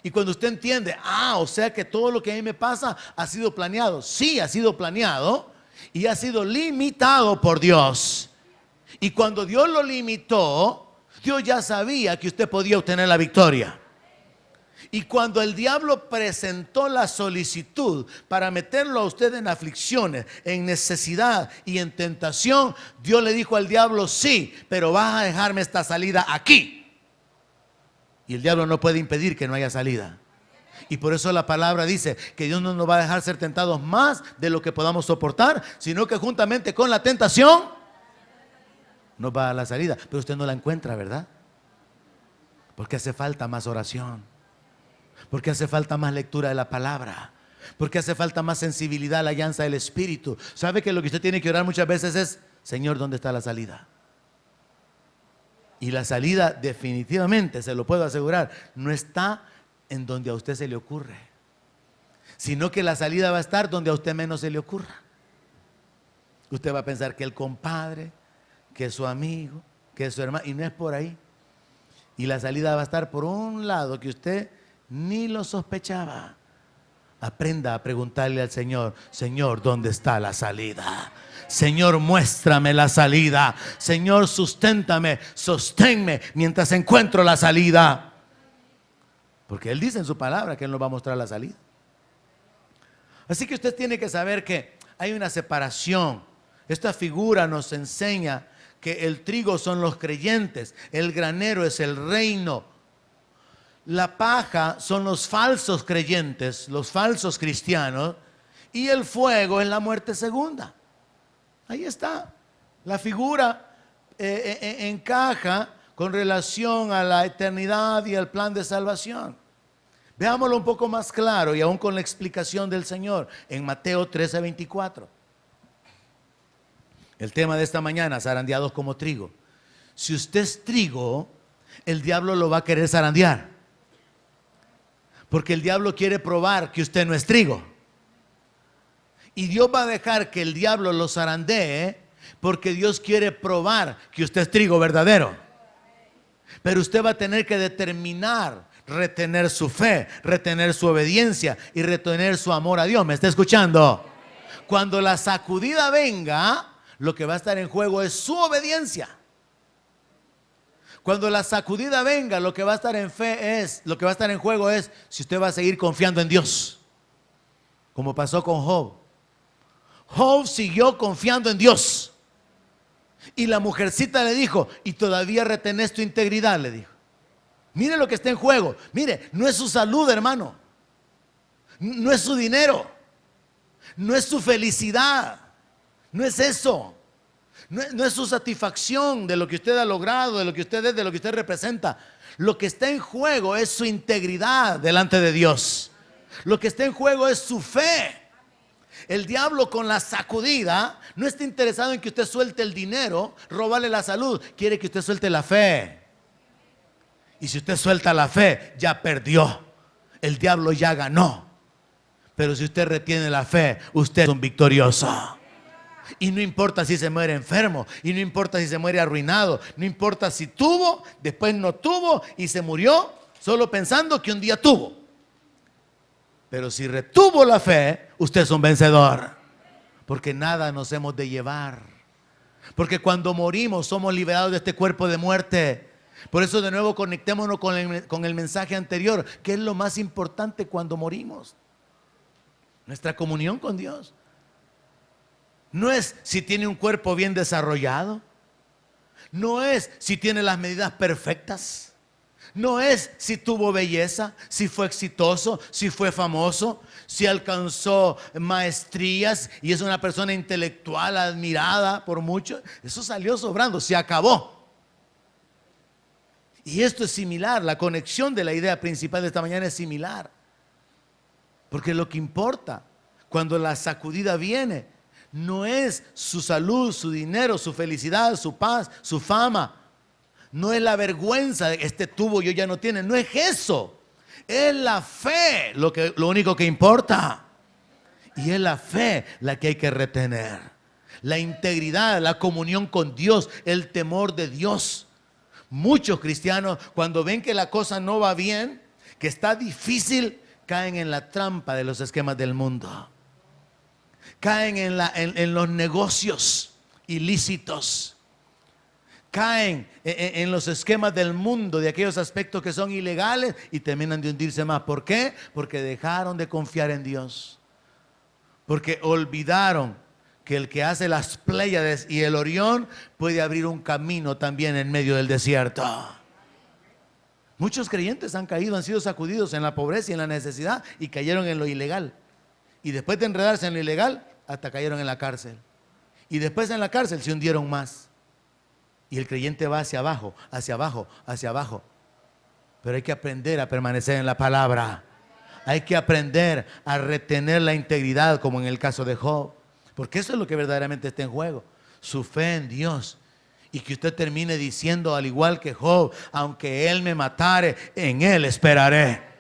Y cuando usted entiende, o sea que todo lo que a mí me pasa ha sido planeado. Sí, ha sido planeado y ha sido limitado por Dios. Y cuando Dios lo limitó, Dios ya sabía que usted podía obtener la victoria. Y cuando el diablo presentó la solicitud para meterlo a usted en aflicciones, en necesidad y en tentación, Dios le dijo al diablo, sí, pero vas a dejarme esta salida aquí. Y el diablo no puede impedir que no haya salida. Y por eso la palabra dice que Dios no nos va a dejar ser tentados más de lo que podamos soportar, sino que juntamente con la tentación nos va a dar la salida. Pero usted no la encuentra, ¿verdad? Porque hace falta más oración. Porque hace falta más lectura de la palabra. Porque hace falta más sensibilidad a la alianza del Espíritu. ¿Sabe que lo que usted tiene que orar muchas veces es, Señor, ¿dónde está la salida? Y la salida definitivamente, se lo puedo asegurar, no está en donde a usted se le ocurre, sino que la salida va a estar donde a usted menos se le ocurra. Usted va a pensar que el compadre, que es su amigo, que es su hermano, y no es por ahí. Y la salida va a estar por un lado que usted ni lo sospechaba. Aprenda a preguntarle al Señor, Señor, ¿dónde está la salida? Señor, muéstrame la salida. Señor, susténtame, sosténme mientras encuentro la salida. Porque Él dice en su palabra que Él nos va a mostrar la salida. Así que usted tiene que saber que hay una separación. Esta figura nos enseña que el trigo son los creyentes, el granero es el reino. La paja son los falsos creyentes, los falsos cristianos, y el fuego es la muerte segunda. Ahí está. La figura encaja con relación a la eternidad y al plan de salvación. Veámoslo un poco más claro y aún con la explicación del Señor en Mateo 13:24. El tema de esta mañana, zarandeados como trigo. Si usted es trigo, el diablo lo va a querer zarandear. Porque el diablo quiere probar que usted no es trigo. Y Dios va a dejar que el diablo lo zarandee porque Dios quiere probar que usted es trigo verdadero. Pero usted va a tener que determinar, retener su fe, retener su obediencia y retener su amor a Dios. ¿Me está escuchando? Cuando la sacudida venga, lo que va a estar en juego es su obediencia. Cuando la sacudida venga, lo que va a estar lo que va a estar en juego es si usted va a seguir confiando en Dios. Como pasó con Job. Job siguió confiando en Dios. Y la mujercita le dijo, y todavía retenés tu integridad, le dijo. Mire lo que está en juego. Mire, no es su salud, hermano. No es su dinero. No es su felicidad. No es eso. No es su satisfacción de lo que usted ha logrado, de lo que usted es, de lo que usted representa. Lo que está en juego es su integridad delante de Dios. Lo que está en juego es su fe. El diablo con la sacudida no está interesado en que usted suelte el dinero, robarle la salud. Quiere que usted suelte la fe. Y si usted suelta la fe, ya perdió. El diablo ya ganó. Pero si usted retiene la fe, usted es un victorioso. Y no importa si se muere enfermo, y no importa si se muere arruinado, no importa si tuvo, después no tuvo y se murió solo pensando que un día tuvo. Pero si retuvo la fe, usted es un vencedor. Porque nada nos hemos de llevar. Porque cuando morimos somos liberados de este cuerpo de muerte. Por eso de nuevo conectémonos con el mensaje anterior, que es lo más importante cuando morimos. Nuestra comunión con Dios. No es si tiene un cuerpo bien desarrollado. No es si tiene las medidas perfectas. No es si tuvo belleza, si fue exitoso, si fue famoso, si alcanzó maestrías y es una persona intelectual admirada por muchos. Eso salió sobrando, se acabó. Y esto es similar, la conexión de la idea principal de esta mañana es similar. Porque lo que importa cuando la sacudida viene no es su salud, su dinero, su felicidad, su paz, su fama. No es la vergüenza de este tuvo y yo ya no tiene. No es eso. Es la fe lo único que importa. Y es la fe la que hay que retener. La integridad, la comunión con Dios, el temor de Dios. Muchos cristianos, cuando ven que la cosa no va bien, que está difícil, caen en la trampa de los esquemas del mundo. Caen en los negocios ilícitos. Caen en los esquemas del mundo, de aquellos aspectos que son ilegales, y terminan de hundirse más. ¿Por qué? Porque dejaron de confiar en Dios. Porque olvidaron que el que hace las Pléyades y el Orión puede abrir un camino también en medio del desierto. Muchos creyentes han caído, han sido sacudidos en la pobreza y en la necesidad y cayeron en lo ilegal. Y después de enredarse en lo ilegal, hasta cayeron en la cárcel. Y después en la cárcel se hundieron más. Y el creyente va hacia abajo, hacia abajo, hacia abajo. Pero hay que aprender a permanecer en la palabra. Hay que aprender a retener la integridad, como en el caso de Job. Porque eso es lo que verdaderamente está en juego. Su fe en Dios. Y que usted termine diciendo, al igual que Job: aunque él me matare, en él esperaré.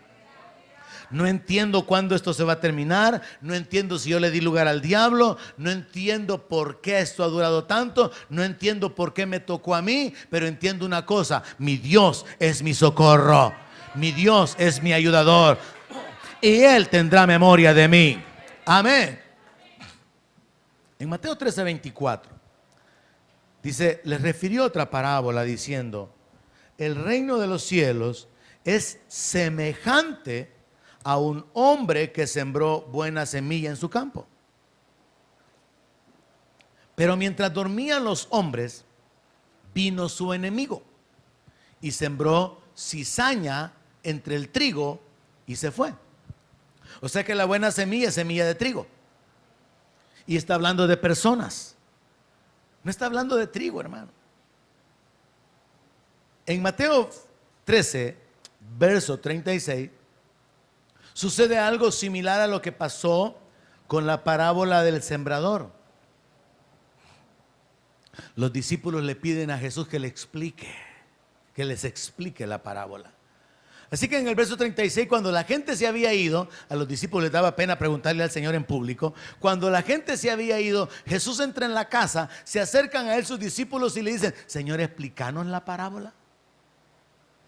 No entiendo cuándo esto se va a terminar. No entiendo si yo le di lugar al diablo. No entiendo por qué esto ha durado tanto. No entiendo por qué me tocó a mí. Pero entiendo una cosa: mi Dios es mi socorro. Mi Dios es mi ayudador. Y Él tendrá memoria de mí. Amén. En Mateo 13:24 dice, les refirió otra parábola diciendo: el reino de los cielos es semejante a un hombre que sembró buena semilla en su campo. Pero mientras dormían los hombres, vino su enemigo y sembró cizaña entre el trigo y se fue. O sea que la buena semilla es semilla de trigo. Y está hablando de personas. No está hablando de trigo, hermano. En Mateo 13, verso 36, sucede algo similar a lo que pasó con la parábola del sembrador. Los discípulos le piden a Jesús que les explique la parábola. Así que en el verso 36, cuando la gente se había ido, a los discípulos les daba pena preguntarle al Señor en público. Cuando la gente se había ido, Jesús entra en la casa, se acercan a él sus discípulos y le dicen: Señor, explícanos la parábola.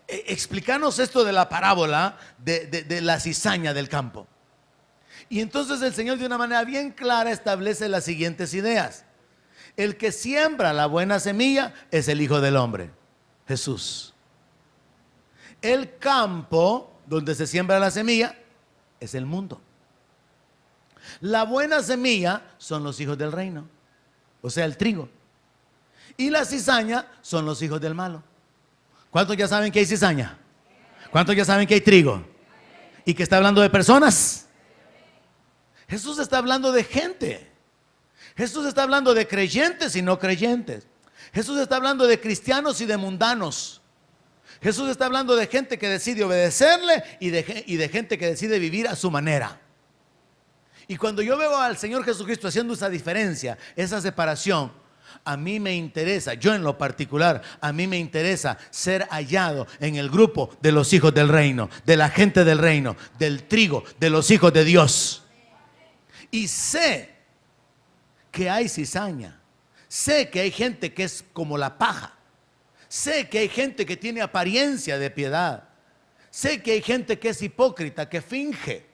Explícanos esto de la parábola de la cizaña del campo. Y entonces el Señor, de una manera bien clara, establece las siguientes ideas. El que siembra la buena semilla es el Hijo del Hombre, Jesús. El campo donde se siembra la semilla es el mundo. La buena semilla son los hijos del reino, o sea, el trigo. Y la cizaña son los hijos del malo. ¿Cuántos ya saben que hay cizaña? ¿Cuántos ya saben que hay trigo? ¿Y que está hablando de personas? Jesús está hablando de gente. Jesús está hablando de creyentes y no creyentes. Jesús está hablando de cristianos y de mundanos. Jesús está hablando de gente que decide obedecerle y de gente que decide vivir a su manera. Y cuando yo veo al Señor Jesucristo haciendo esa diferencia, esa separación, a mí me interesa, yo en lo particular, a mí me interesa ser hallado en el grupo de los hijos del reino, de la gente del reino, del trigo, de los hijos de Dios. Y sé que hay cizaña, sé que hay gente que es como la paja. Sé que hay gente que tiene apariencia de piedad. Sé que hay gente que es hipócrita, que finge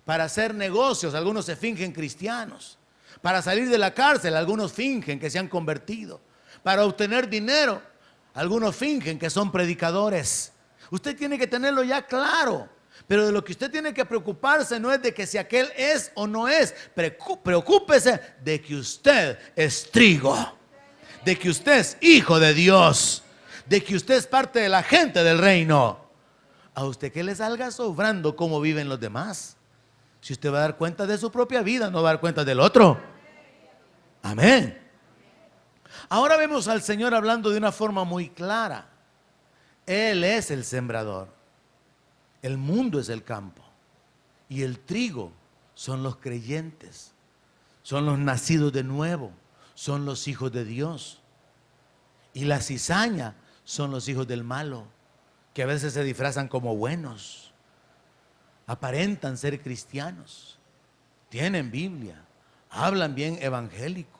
para hacer negocios. Algunos se fingen cristianos. Para salir de la cárcel, algunos fingen que se han convertido. Para obtener dinero, algunos fingen que son predicadores. Usted tiene que tenerlo ya claro. Pero de lo que usted tiene que preocuparse no es de que si aquel es o no es. Preocúpese de que usted es trigo. De que usted es hijo de Dios. De que usted es parte de la gente del reino. A usted que le salga sobrando cómo viven los demás. Si usted va a dar cuenta de su propia vida, no va a dar cuenta del otro. Amén. Ahora vemos al Señor hablando de una forma muy clara. Él es el sembrador. El mundo es el campo. Y el trigo son los creyentes. Son los nacidos de nuevo. Son los hijos de Dios. Y la cizaña son los hijos del malo, que a veces se disfrazan como buenos, aparentan ser cristianos, tienen Biblia, hablan bien evangélico,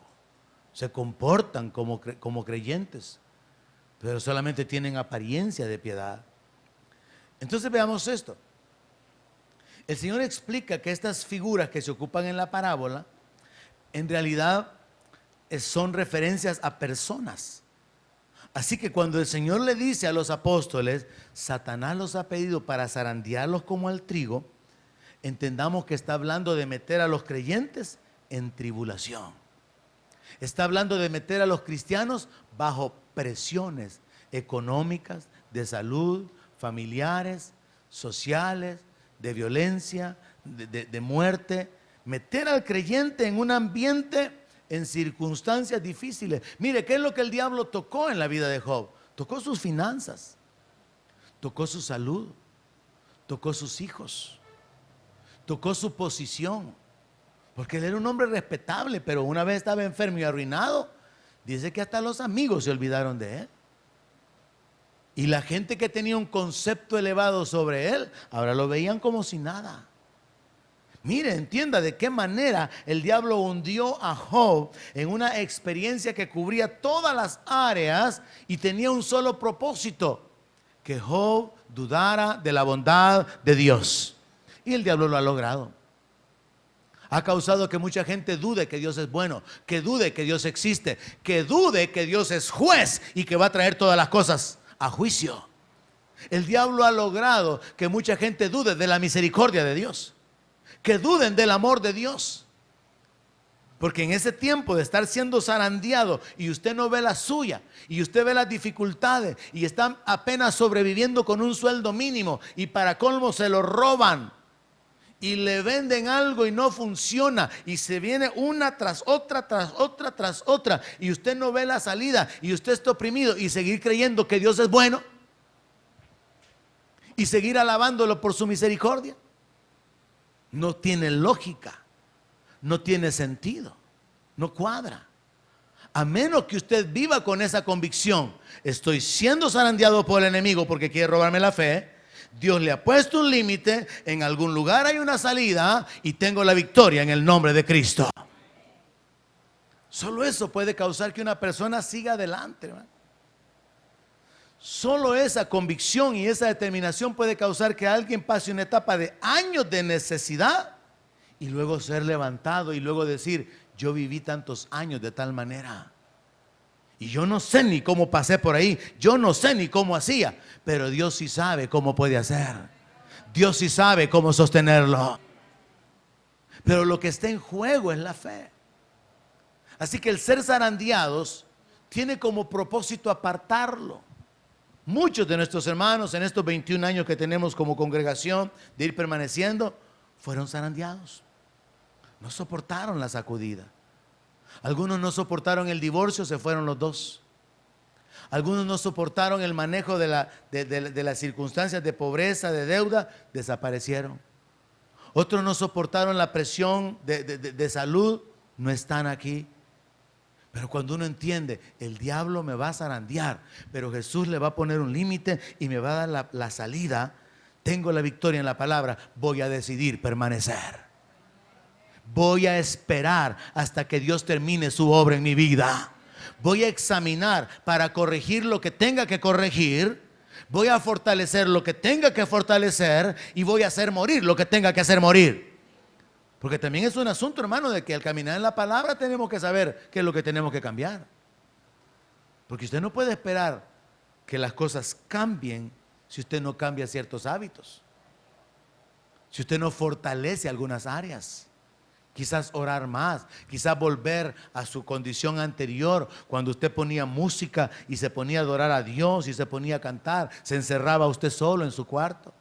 se comportan como creyentes, pero solamente tienen apariencia de piedad. Entonces veamos esto. El Señor explica que estas figuras que se ocupan en la parábola, en realidad son referencias a personas. Así que cuando el Señor le dice a los apóstoles, Satanás los ha pedido para zarandearlos como al trigo, entendamos que está hablando de meter a los creyentes en tribulación. Está hablando de meter a los cristianos bajo presiones económicas, de salud, familiares, sociales, de violencia, de muerte. Meter al creyente en un ambiente, en circunstancias difíciles. Mire, ¿qué es lo que el diablo tocó en la vida de Job? Tocó sus finanzas, tocó su salud, tocó sus hijos, tocó su posición, porque él era un hombre respetable, pero una vez estaba enfermo y arruinado, dice que hasta los amigos se olvidaron de él. Y la gente que tenía un concepto elevado sobre él, ahora lo veían como si nada. Mire, entienda de qué manera el diablo hundió a Job en una experiencia que cubría todas las áreas y tenía un solo propósito: que Job dudara de la bondad de Dios. Y el diablo lo ha logrado. Ha causado que mucha gente dude que Dios es bueno, que dude que Dios existe, que dude que Dios es juez y que va a traer todas las cosas a juicio. El diablo ha logrado que mucha gente dude de la misericordia de Dios, que duden del amor de Dios. Porque en ese tiempo de estar siendo zarandeado y usted no ve la suya, y usted ve las dificultades, y están apenas sobreviviendo con un sueldo mínimo, y para colmo se lo roban, y le venden algo y no funciona, y se viene una tras otra, tras otra, tras otra, y usted no ve la salida, y usted está oprimido, y seguir creyendo que Dios es bueno, y seguir alabándolo por su misericordia, no tiene lógica, no tiene sentido, no cuadra. A menos que usted viva con esa convicción: estoy siendo zarandeado por el enemigo porque quiere robarme la fe. Dios le ha puesto un límite, en algún lugar hay una salida y tengo la victoria en el nombre de Cristo. Solo eso puede causar que una persona siga adelante, ¿verdad? Solo esa convicción y esa determinación puede causar que alguien pase una etapa de años de necesidad y luego ser levantado y luego decir: yo viví tantos años de tal manera y yo no sé ni cómo pasé por ahí, yo no sé ni cómo hacía, pero Dios sí sabe cómo puede hacer, Dios sí sabe cómo sostenerlo. Pero lo que está en juego es la fe. Así que el ser zarandeados tiene como propósito apartarlo. Muchos de nuestros hermanos en estos 21 años que tenemos como congregación de ir permaneciendo fueron zarandeados. No soportaron la sacudida. Algunos no soportaron el divorcio, se fueron los dos. Algunos no soportaron el manejo de las circunstancias de pobreza, de deuda, desaparecieron. Otros no soportaron la presión de salud, no están aquí. Pero cuando uno entiende, el diablo me va a zarandear, pero Jesús le va a poner un límite y me va a dar la salida, tengo la victoria en la palabra, voy a decidir permanecer. Voy a esperar hasta que Dios termine su obra en mi vida. Voy a examinar para corregir lo que tenga que corregir. Voy a fortalecer lo que tenga que fortalecer y voy a hacer morir lo que tenga que hacer morir. Porque también es un asunto, hermano, de que al caminar en la palabra tenemos que saber qué es lo que tenemos que cambiar. Porque usted no puede esperar que las cosas cambien si usted no cambia ciertos hábitos, si usted no fortalece algunas áreas. Quizás orar más, quizás volver a su condición anterior, cuando usted ponía música y se ponía a adorar a Dios y se ponía a cantar, se encerraba usted solo en su cuarto.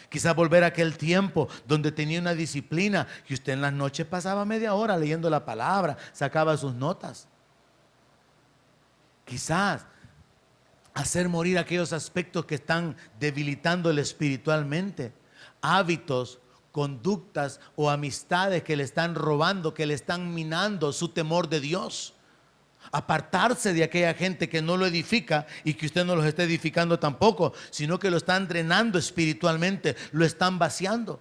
Quizás volver a aquel tiempo donde tenía una disciplina y usted en las noches pasaba media hora leyendo la palabra, sacaba sus notas. Quizás hacer morir aquellos aspectos que están debilitándole espiritualmente, hábitos, conductas o amistades que le están robando, que le están minando su temor de Dios. Apartarse de aquella gente que no lo edifica y que usted no los está edificando tampoco, sino que lo están drenando espiritualmente, lo están vaciando.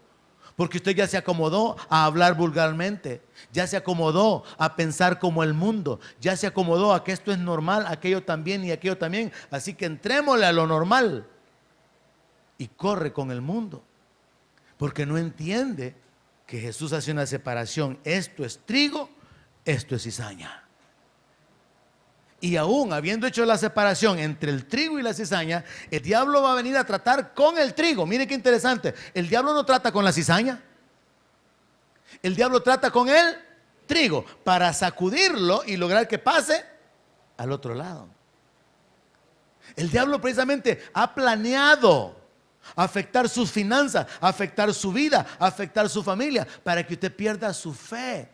Porque usted ya se acomodó a hablar vulgarmente, ya se acomodó a pensar como el mundo, ya se acomodó a que esto es normal, aquello también y aquello también. Así que entrémosle a lo normal y corre con el mundo, porque no entiende que Jesús hace una separación. Esto es trigo, esto es cizaña. Y aún habiendo hecho la separación entre el trigo y la cizaña, el diablo va a venir a tratar con el trigo. Mire qué interesante. El diablo no trata con la cizaña. El diablo trata con el trigo para sacudirlo y lograr que pase al otro lado. El diablo precisamente ha planeado afectar sus finanzas, afectar su vida, afectar su familia, para que usted pierda su fe.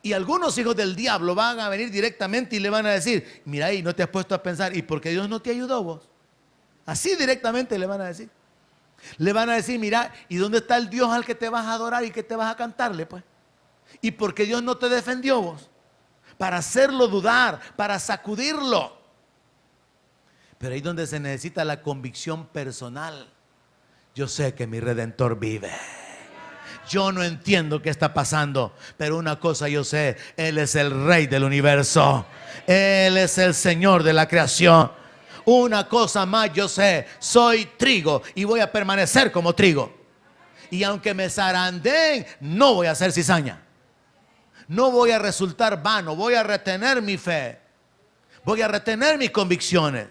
Y algunos hijos del diablo van a venir directamente y le van a decir: mira, ahí no te has puesto a pensar, ¿y por qué Dios no te ayudó vos? Así directamente le van a decir. Le van a decir: mira, ¿y dónde está el Dios al que te vas a adorar y que te vas a cantarle, pues? ¿Y por qué Dios no te defendió vos? Para hacerlo dudar, para sacudirlo. Pero ahí es donde se necesita la convicción personal. Yo sé que mi Redentor vive. Yo no entiendo qué está pasando, pero una cosa yo sé: Él es el Rey del universo. Él es el Señor de la creación. Una cosa más yo sé: soy trigo y voy a permanecer como trigo. Y aunque me zarandeen, no voy a hacer cizaña. No voy a resultar vano. Voy a retener mi fe. Voy a retener mis convicciones.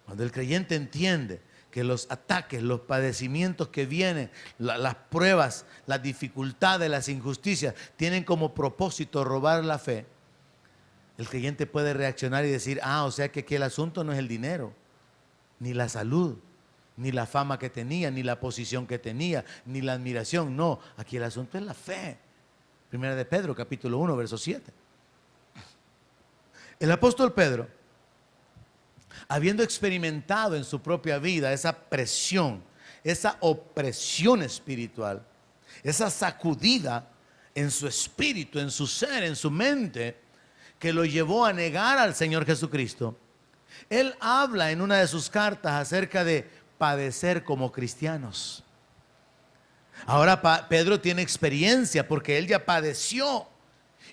Cuando el creyente entiende que los ataques, los padecimientos que vienen, las pruebas, las dificultades, las injusticias, tienen como propósito robar la fe, el creyente puede reaccionar y decir: o sea que aquí el asunto no es el dinero, ni la salud, ni la fama que tenía, ni la posición que tenía, ni la admiración. No, aquí el asunto es la fe. Primera de Pedro, capítulo 1, verso 7. El apóstol Pedro, habiendo experimentado en su propia vida esa presión, esa opresión espiritual, esa sacudida en su espíritu, en su ser, en su mente, que lo llevó a negar al Señor Jesucristo, él habla en una de sus cartas acerca de padecer como cristianos. Ahora Pedro tiene experiencia porque él ya padeció,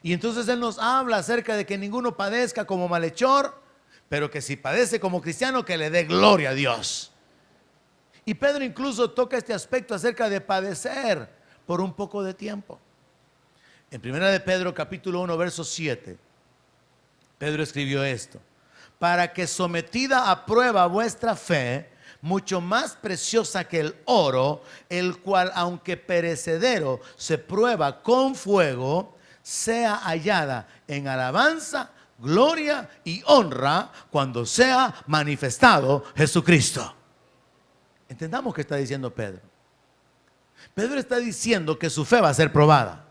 y entonces él nos habla acerca de que ninguno padezca como malhechor, pero que si padece como cristiano, que le dé gloria a Dios. Y Pedro incluso toca este aspecto acerca de padecer por un poco de tiempo. En primera de Pedro, capítulo 1, verso 7, Pedro escribió esto: para que sometida a prueba vuestra fe, mucho más preciosa que el oro, el cual aunque perecedero se prueba con fuego, sea hallada en alabanza, gloria y honra cuando sea manifestado Jesucristo. Entendamos qué está diciendo Pedro. Pedro está diciendo que su fe va a ser probada.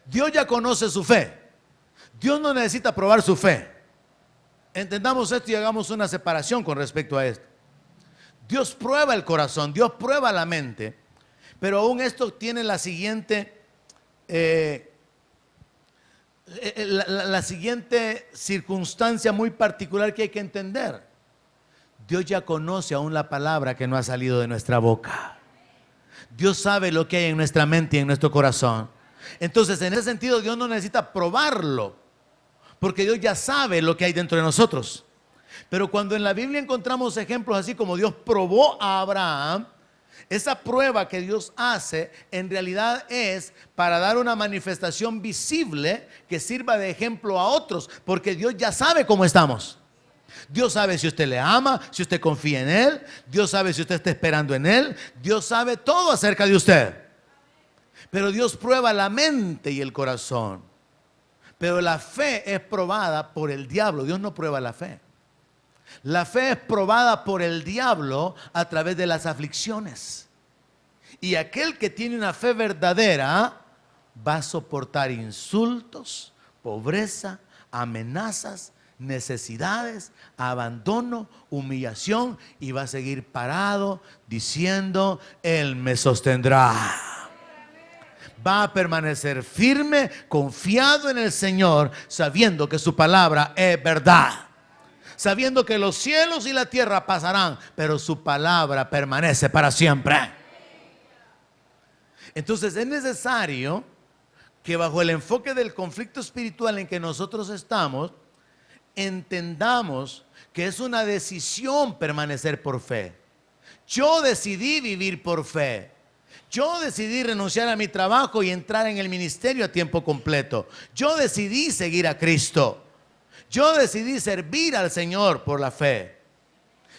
Dios ya conoce su fe. Dios no necesita probar su fe. Entendamos esto y hagamos una separación con respecto a esto. Dios prueba el corazón, Dios prueba la mente, pero aún esto tiene la siguiente la siguiente circunstancia muy particular que hay que entender. Dios ya conoce aún la palabra que no ha salido de nuestra boca. Dios sabe lo que hay en nuestra mente y en nuestro corazón. Entonces, en ese sentido, Dios no necesita probarlo, porque Dios ya sabe lo que hay dentro de nosotros. Pero cuando en la Biblia encontramos ejemplos así como Dios probó a Abraham, esa prueba que Dios hace en realidad es para dar una manifestación visible que sirva de ejemplo a otros, porque Dios ya sabe cómo estamos. Dios sabe si usted le ama, si usted confía en Él. Dios sabe si usted está esperando en Él. Dios sabe todo acerca de usted. Pero Dios prueba la mente y el corazón. Pero la fe es probada por el diablo. Dios no prueba la fe. La fe es probada por el diablo a través de las aflicciones. Y aquel que tiene una fe verdadera va a soportar insultos, pobreza, amenazas, necesidades, abandono, humillación, y va a seguir parado diciendo: Él me sostendrá. Va a permanecer firme, confiado en el Señor, sabiendo que su palabra es verdad. Sabiendo que los cielos y la tierra pasarán, pero su palabra permanece para siempre. Entonces es necesario que bajo el enfoque del conflicto espiritual en que nosotros estamos, entendamos que es una decisión permanecer por fe. Yo decidí vivir por fe. Yo decidí renunciar a mi trabajo y entrar en el ministerio a tiempo completo. Yo decidí seguir a Cristo. Yo decidí servir al Señor por la fe.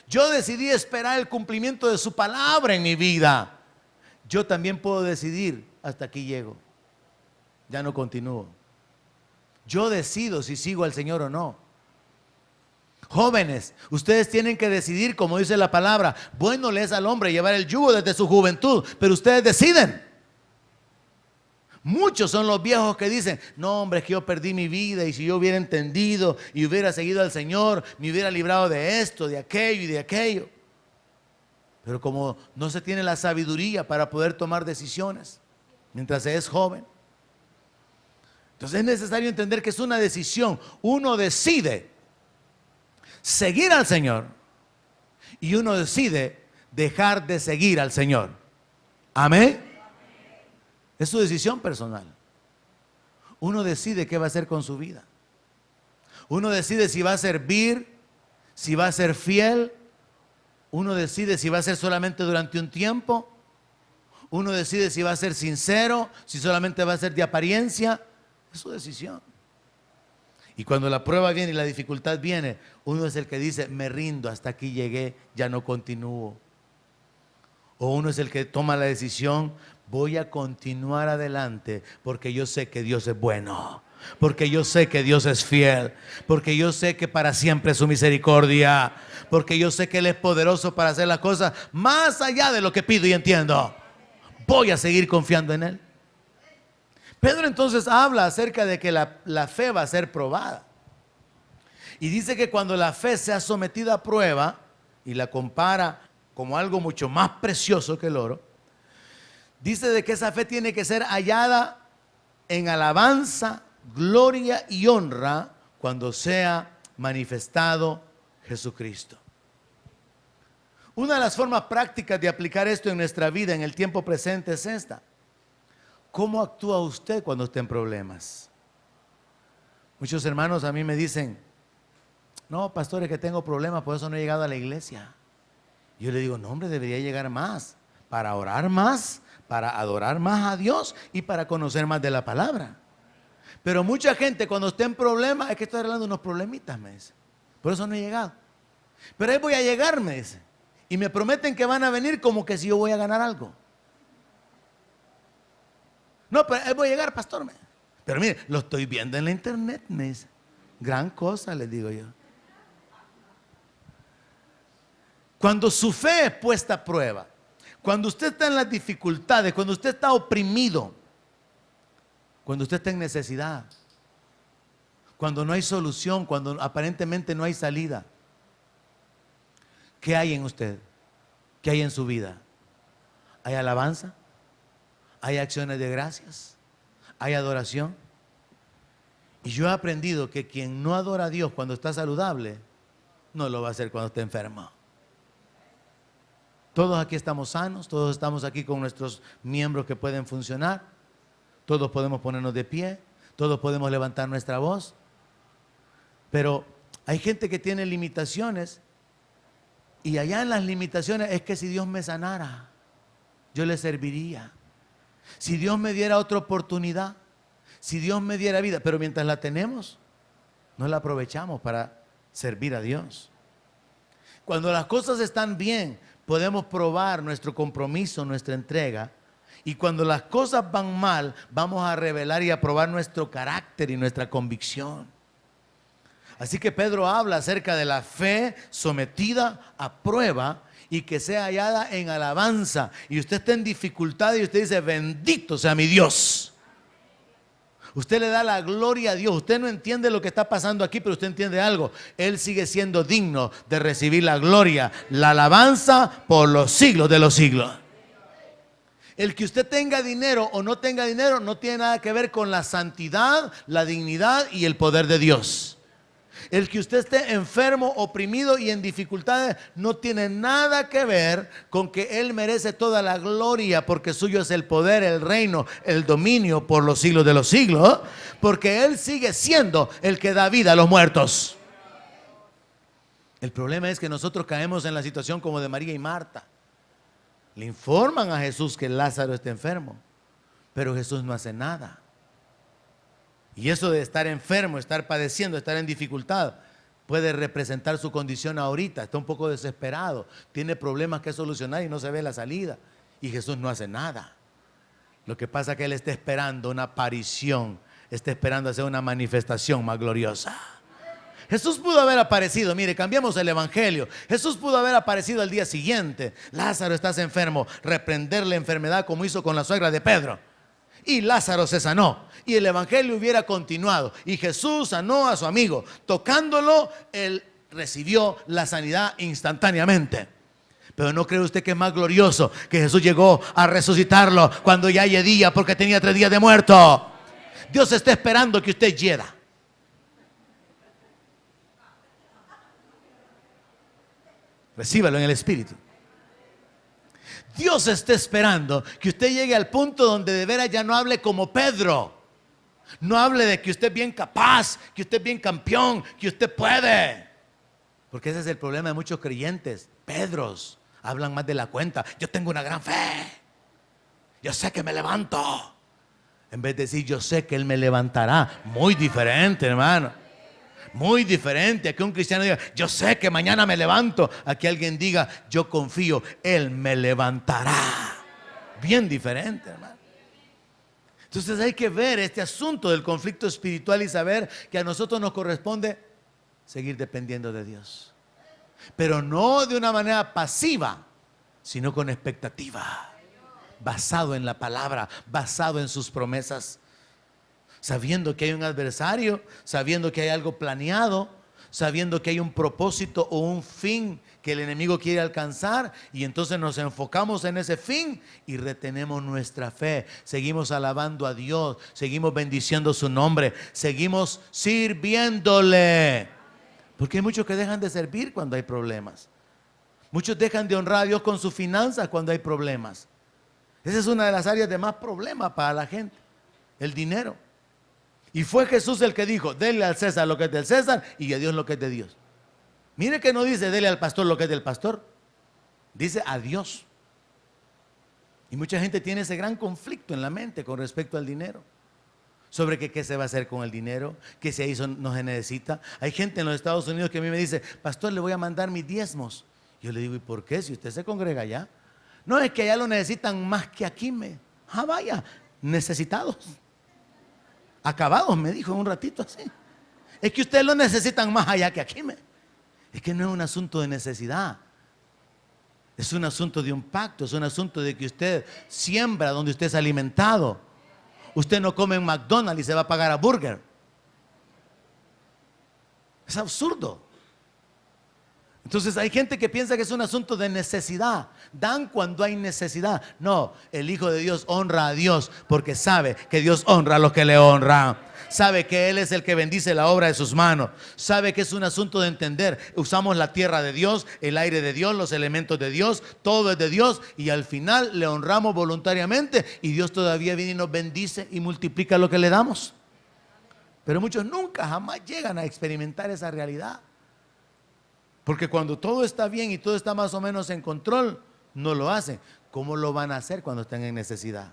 Yo decidí esperar el cumplimiento de su palabra en mi vida. Yo también puedo decidir, hasta aquí llego. Ya no continúo. Yo decido si sigo al Señor o no. Jóvenes, ustedes tienen que decidir, como dice la palabra. Bueno le es al hombre llevar el yugo desde su juventud, pero ustedes deciden. Muchos son los viejos que dicen: no, hombre, es que yo perdí mi vida, y si yo hubiera entendido y hubiera seguido al Señor, me hubiera librado de esto, de aquello y de aquello. Pero como no se tiene la sabiduría para poder tomar decisiones mientras se es joven, entonces es necesario entender que es una decisión. Uno decide seguir al Señor y uno decide dejar de seguir al Señor. Amén. Es su decisión personal. Uno decide qué va a hacer con su vida. Uno decide si va a servir, si va a ser fiel. Uno decide si va a ser solamente durante un tiempo. Uno decide si va a ser sincero, si solamente va a ser de apariencia. Es su decisión. Y cuando la prueba viene y la dificultad viene, uno es el que dice: me rindo, hasta aquí llegué, ya no continúo. O uno es el que toma la decisión: voy a continuar adelante porque yo sé que Dios es bueno, porque yo sé que Dios es fiel, porque yo sé que para siempre es su misericordia, porque yo sé que Él es poderoso para hacer las cosas más allá de lo que pido y entiendo. Voy a seguir confiando en Él. Pedro entonces habla acerca de que la fe va a ser probada. Y dice que cuando la fe sea sometida a prueba, y la compara como algo mucho más precioso que el oro, dice de que esa fe tiene que ser hallada en alabanza, gloria y honra cuando sea manifestado Jesucristo. Una de las formas prácticas de aplicar esto en nuestra vida en el tiempo presente es esta: ¿cómo actúa usted cuando esté en problemas? Muchos hermanos a mí me dicen: no, pastor, es que tengo problemas, por eso no he llegado a la iglesia. Yo le digo: no, hombre, debería llegar más, para orar más, para adorar más a Dios y para conocer más de la palabra. Pero mucha gente cuando esté en problemas: es que estoy arreglando unos problemitas, me dice, por eso no he llegado. Pero ahí voy a llegar, me dice, y me prometen que van a venir como que si yo voy a ganar algo. No, pero ahí voy a llegar, pastor. Pero mire, lo estoy viendo en la internet, me dice. Gran cosa, les digo yo. Cuando su fe es puesta a prueba, cuando usted está en las dificultades, cuando usted está oprimido, cuando usted está en necesidad, cuando no hay solución, cuando aparentemente no hay salida, ¿qué hay en usted? ¿Qué hay en su vida? ¿Hay alabanza? ¿Hay acciones de gracias? ¿Hay adoración? Y yo he aprendido que quien no adora a Dios cuando está saludable, no lo va a hacer cuando esté enfermo. Todos aquí estamos sanos, todos estamos aquí con nuestros miembros que pueden funcionar, todos podemos ponernos de pie, todos podemos levantar nuestra voz, pero hay gente que tiene limitaciones, y allá en las limitaciones es que si Dios me sanara, yo le serviría. Si Dios me diera otra oportunidad, si Dios me diera vida, pero mientras la tenemos, no la aprovechamos para servir a Dios. Cuando las cosas están bien, podemos probar nuestro compromiso, nuestra entrega. Y cuando las cosas van mal, vamos a revelar y a probar nuestro carácter y nuestra convicción. Así que Pedro habla acerca de la fe sometida a prueba y que sea hallada en alabanza. Y usted está en dificultad y usted dice: bendito sea mi Dios. Usted le da la gloria a Dios. Usted no entiende lo que está pasando aquí, pero usted entiende algo: Él sigue siendo digno de recibir la gloria, la alabanza por los siglos de los siglos. El que usted tenga dinero o no tenga dinero no tiene nada que ver con la santidad, la dignidad y el poder de Dios. El que usted esté enfermo, oprimido y en dificultades no tiene nada que ver con que Él merece toda la gloria, porque suyo es el poder, el reino, el dominio por los siglos de los siglos, porque Él sigue siendo el que da vida a los muertos. El problema es que nosotros caemos en la situación como de María y Marta. Le informan a Jesús que Lázaro está enfermo, pero Jesús no hace nada. Y eso de estar enfermo, estar padeciendo, estar en dificultad, puede representar su condición ahorita. Está un poco desesperado, tiene problemas que solucionar y no se ve la salida. Y Jesús no hace nada. Lo que pasa es que Él está esperando una aparición, está esperando hacer una manifestación más gloriosa. Jesús pudo haber aparecido, mire, cambiamos el evangelio. Jesús pudo haber aparecido al día siguiente. Lázaro, estás enfermo, reprender la enfermedad como hizo con la suegra de Pedro. Y Lázaro se sanó y el evangelio hubiera continuado y Jesús sanó a su amigo. Tocándolo, él recibió la sanidad instantáneamente. Pero ¿no cree usted que es más glorioso que Jesús llegó a resucitarlo cuando ya hay día, porque tenía 3 días de muerto? Dios está esperando que usted hieda. Recíbalo en el espíritu. Dios está esperando que usted llegue al punto donde de veras ya no hable como Pedro. No hable de que usted es bien capaz, que usted es bien campeón, que usted puede. Porque ese es el problema de muchos creyentes. Pedros hablan más de la cuenta. Yo tengo una gran fe. Yo sé que me levanto. En vez de decir yo sé que Él me levantará. Muy diferente, hermano. Muy diferente a que un cristiano diga yo sé que mañana me levanto, a que alguien diga yo confío, Él me levantará. Bien diferente, hermano. Entonces hay que ver este asunto del conflicto espiritual y saber que a nosotros nos corresponde seguir dependiendo de Dios, pero no de una manera pasiva, sino con expectativa, basado en la palabra, basado en sus promesas, sabiendo que hay un adversario, sabiendo que hay algo planeado, sabiendo que hay un propósito o un fin que el enemigo quiere alcanzar, y entonces nos enfocamos en ese fin y retenemos nuestra fe, seguimos alabando a Dios, seguimos bendiciendo su nombre, seguimos sirviéndole, porque hay muchos que dejan de servir cuando hay problemas. Muchos dejan de honrar a Dios con sus finanzas cuando hay problemas. Esa es una de las áreas de más problemas para la gente, el dinero. Y fue Jesús el que dijo, denle al César lo que es del César y a Dios lo que es de Dios. Mire que no dice denle al pastor lo que es del pastor, dice a Dios. Y mucha gente tiene ese gran conflicto en la mente con respecto al dinero, sobre que qué se va a hacer con el dinero, que si ahí no se necesita. Hay gente en los Estados Unidos que a mí me dice, pastor, le voy a mandar mis diezmos. Yo le digo, ¿y por qué? Si usted se congrega allá. No, es que allá lo necesitan más que aquí. Vaya, necesitados, acabados, me dijo en un ratito así. Es que ustedes lo necesitan más allá que aquí. Es que no es un asunto de necesidad, es un asunto de un pacto, es un asunto de que usted siembra donde usted es alimentado. Usted no come en McDonald's y se va a pagar a burger. Es absurdo. Entonces hay gente que piensa que es un asunto de necesidad. Dan cuando hay necesidad. No, el Hijo de Dios honra a Dios porque sabe que Dios honra a los que le honran. Sabe que Él es el que bendice la obra de sus manos. Sabe que es un asunto de entender. Usamos la tierra de Dios, el aire de Dios, los elementos de Dios. Todo es de Dios y al final le honramos voluntariamente y Dios todavía viene y nos bendice y multiplica lo que le damos. Pero muchos nunca, jamás llegan a experimentar esa realidad. Porque cuando todo está bien y todo está más o menos en control, no lo hacen. ¿Cómo lo van a hacer cuando estén en necesidad?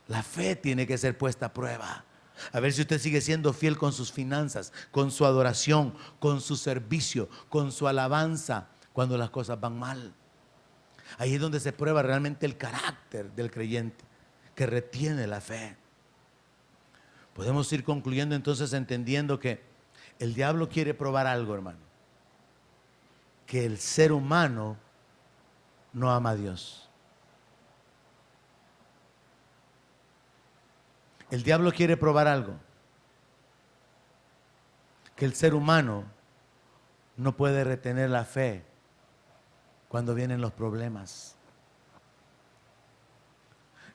La fe tiene que ser puesta a prueba. A ver si usted sigue siendo fiel con sus finanzas, con su adoración, con su servicio, con su alabanza, cuando las cosas van mal. Ahí es donde se prueba realmente el carácter del creyente, que retiene la fe. Podemos ir concluyendo entonces entendiendo que el diablo quiere probar algo, hermano. Que el ser humano no ama a Dios. El diablo quiere probar algo. Que el ser humano no puede retener la fe cuando vienen los problemas.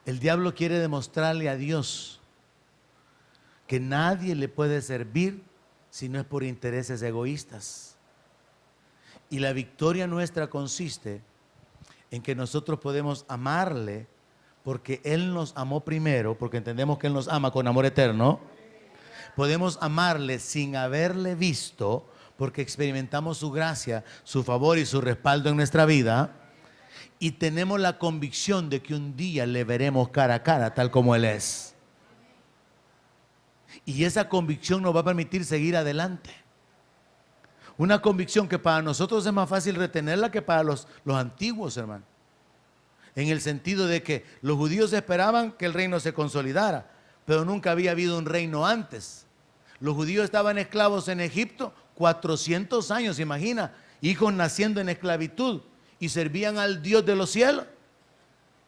El diablo quiere demostrarle a Dios que nadie le puede servir sino es por intereses egoístas. Y la victoria nuestra consiste en que nosotros podemos amarle porque Él nos amó primero, porque entendemos que Él nos ama con amor eterno. Podemos amarle sin haberle visto, porque experimentamos su gracia, su favor y su respaldo en nuestra vida. Y tenemos la convicción de que un día le veremos cara a cara, tal como Él es. Y esa convicción nos va a permitir seguir adelante. Una convicción que para nosotros es más fácil retenerla que para los antiguos, hermano. En el sentido de que los judíos esperaban que el reino se consolidara, pero nunca había habido un reino antes. Los judíos estaban esclavos en Egipto 400 años, imagina, hijos naciendo en esclavitud y servían al Dios de los cielos.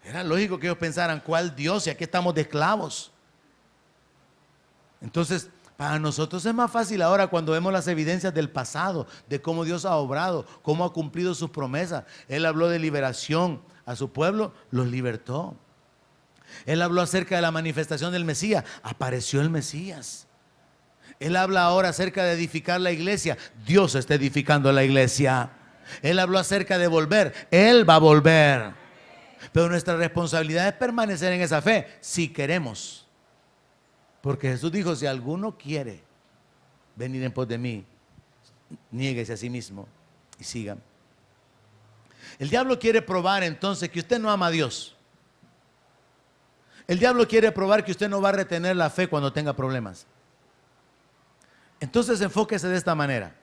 Era lógico que ellos pensaran, ¿cuál Dios? Si aquí estamos de esclavos. Entonces, para nosotros es más fácil ahora cuando vemos las evidencias del pasado, de cómo Dios ha obrado, cómo ha cumplido sus promesas. Él habló de liberación a su pueblo, los libertó. Él habló acerca de la manifestación del Mesías, apareció el Mesías. Él habla ahora acerca de edificar la iglesia, Dios está edificando la iglesia. Él habló acerca de volver, Él va a volver. Pero nuestra responsabilidad es permanecer en esa fe, si queremos. Porque Jesús dijo, si alguno quiere venir en pos de mí, niéguese a sí mismo y sigan. El diablo quiere probar entonces que usted no ama a Dios. El diablo quiere probar que usted no va a retener la fe cuando tenga problemas. Entonces enfóquese de esta manera,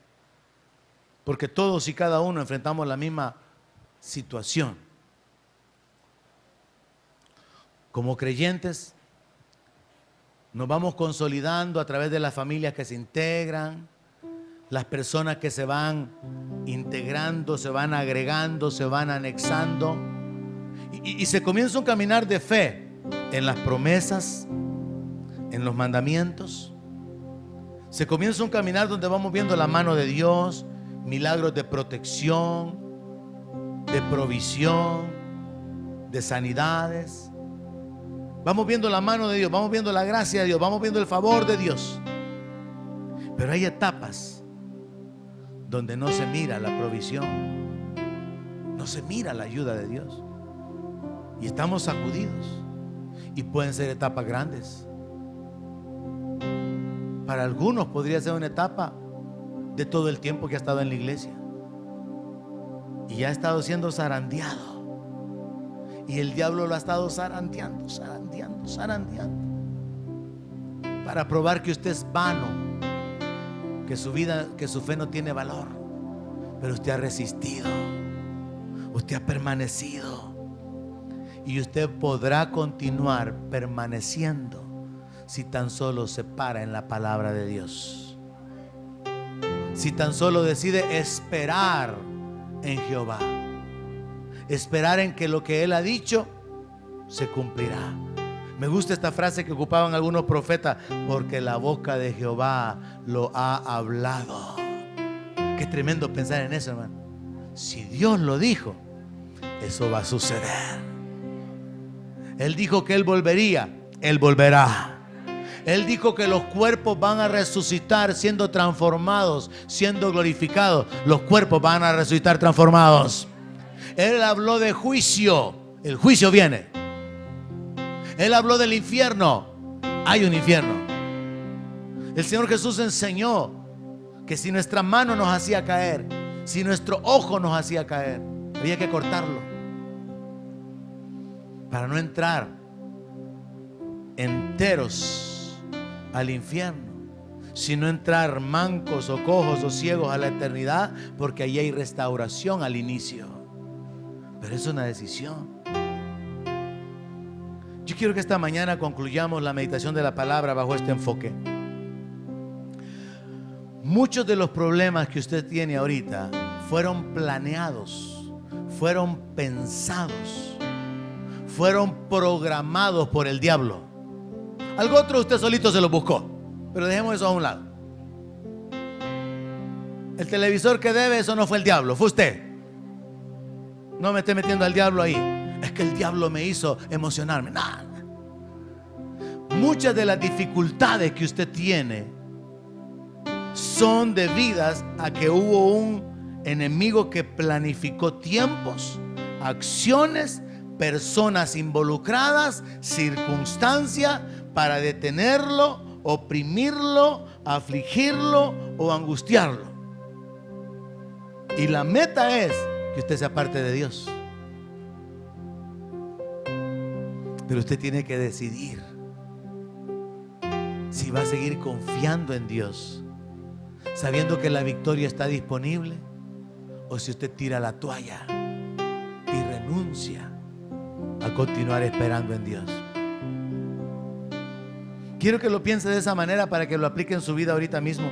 porque todos y cada uno enfrentamos la misma situación. Como creyentes, nos vamos consolidando a través de las familias que se integran, las personas que se van integrando, se van agregando, se van anexando. Y se comienza un caminar de fe en las promesas, en los mandamientos. Se comienza un caminar donde vamos viendo la mano de Dios, milagros de protección, de provisión, de sanidades. Vamos viendo la mano de Dios, vamos viendo la gracia de Dios, vamos viendo el favor de Dios. Pero hay etapas donde no se mira la provisión, no se mira la ayuda de Dios. Y estamos sacudidos. Y pueden ser etapas grandes. Para algunos podría ser una etapa de todo el tiempo que ha estado en la iglesia. Y ha estado siendo zarandeado. Y el diablo lo ha estado zarandeando para probar que usted es vano, que su vida, que su fe no tiene valor. Pero usted ha resistido, usted ha permanecido, y usted podrá continuar permaneciendo si tan solo se para en la palabra de Dios, si tan solo decide esperar en Jehová. Esperar en que lo que Él ha dicho se cumplirá. Me gusta esta frase que ocupaban algunos profetas: porque la boca de Jehová lo ha hablado. Qué tremendo pensar en eso, hermano. Si Dios lo dijo, eso va a suceder. Él dijo que Él volvería, Él volverá. Él dijo que los cuerpos van a resucitar siendo transformados, siendo glorificados. Los cuerpos van a resucitar transformados. Él habló de juicio, el juicio viene. Él habló del infierno, hay un infierno. El Señor Jesús enseñó que si nuestra mano nos hacía caer, si nuestro ojo nos hacía caer, había que cortarlo para no entrar enteros al infierno, sino entrar mancos o cojos o ciegos a la eternidad, porque allí hay restauración al inicio. Pero es una decisión. Yo quiero que esta mañana concluyamos la meditación de la palabra bajo este enfoque. Muchos de los problemas que usted tiene ahorita fueron planeados, fueron pensados, fueron programados por el diablo. Algo otro usted solito se lo buscó, pero dejemos eso a un lado. El televisor que debe, eso no fue el diablo, fue usted. No me esté metiendo al diablo ahí. Es que el diablo me hizo emocionarme. Nada. Muchas de las dificultades que usted tiene son debidas a que hubo un enemigo que planificó tiempos, acciones, personas involucradas, circunstancias para detenerlo, oprimirlo, afligirlo o angustiarlo. Y la meta es que usted sea parte de Dios. Pero usted tiene que decidir si va a seguir confiando en Dios, sabiendo que la victoria está disponible, o si usted tira la toalla y renuncia a continuar esperando en Dios. Quiero que lo piense de esa manera para que lo aplique en su vida ahorita mismo.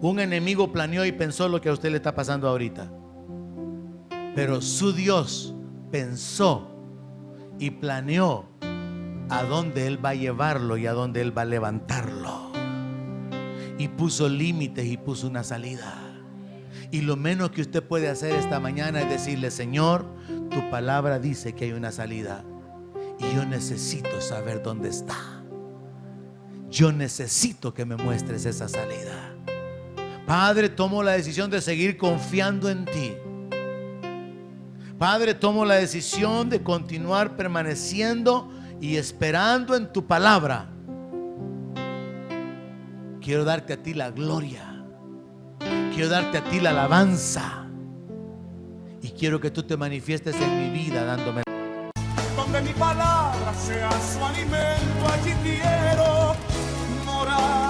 Un enemigo planeó y pensó lo que a usted le está pasando ahorita, pero su Dios pensó y planeó a dónde Él va a llevarlo y a dónde Él va a levantarlo, y puso límites y puso una salida. Y lo menos que usted puede hacer esta mañana es decirle: Señor, tu palabra dice que hay una salida y yo necesito saber dónde está. Yo necesito que me muestres esa salida. Padre, tomo la decisión de seguir confiando en ti. Padre, tomo la decisión de continuar permaneciendo y esperando en tu palabra. Quiero darte a ti la gloria, quiero darte a ti la alabanza, y quiero que tú te manifiestes en mi vida dándome. Donde mi palabra sea su alimento, allí quiero morar.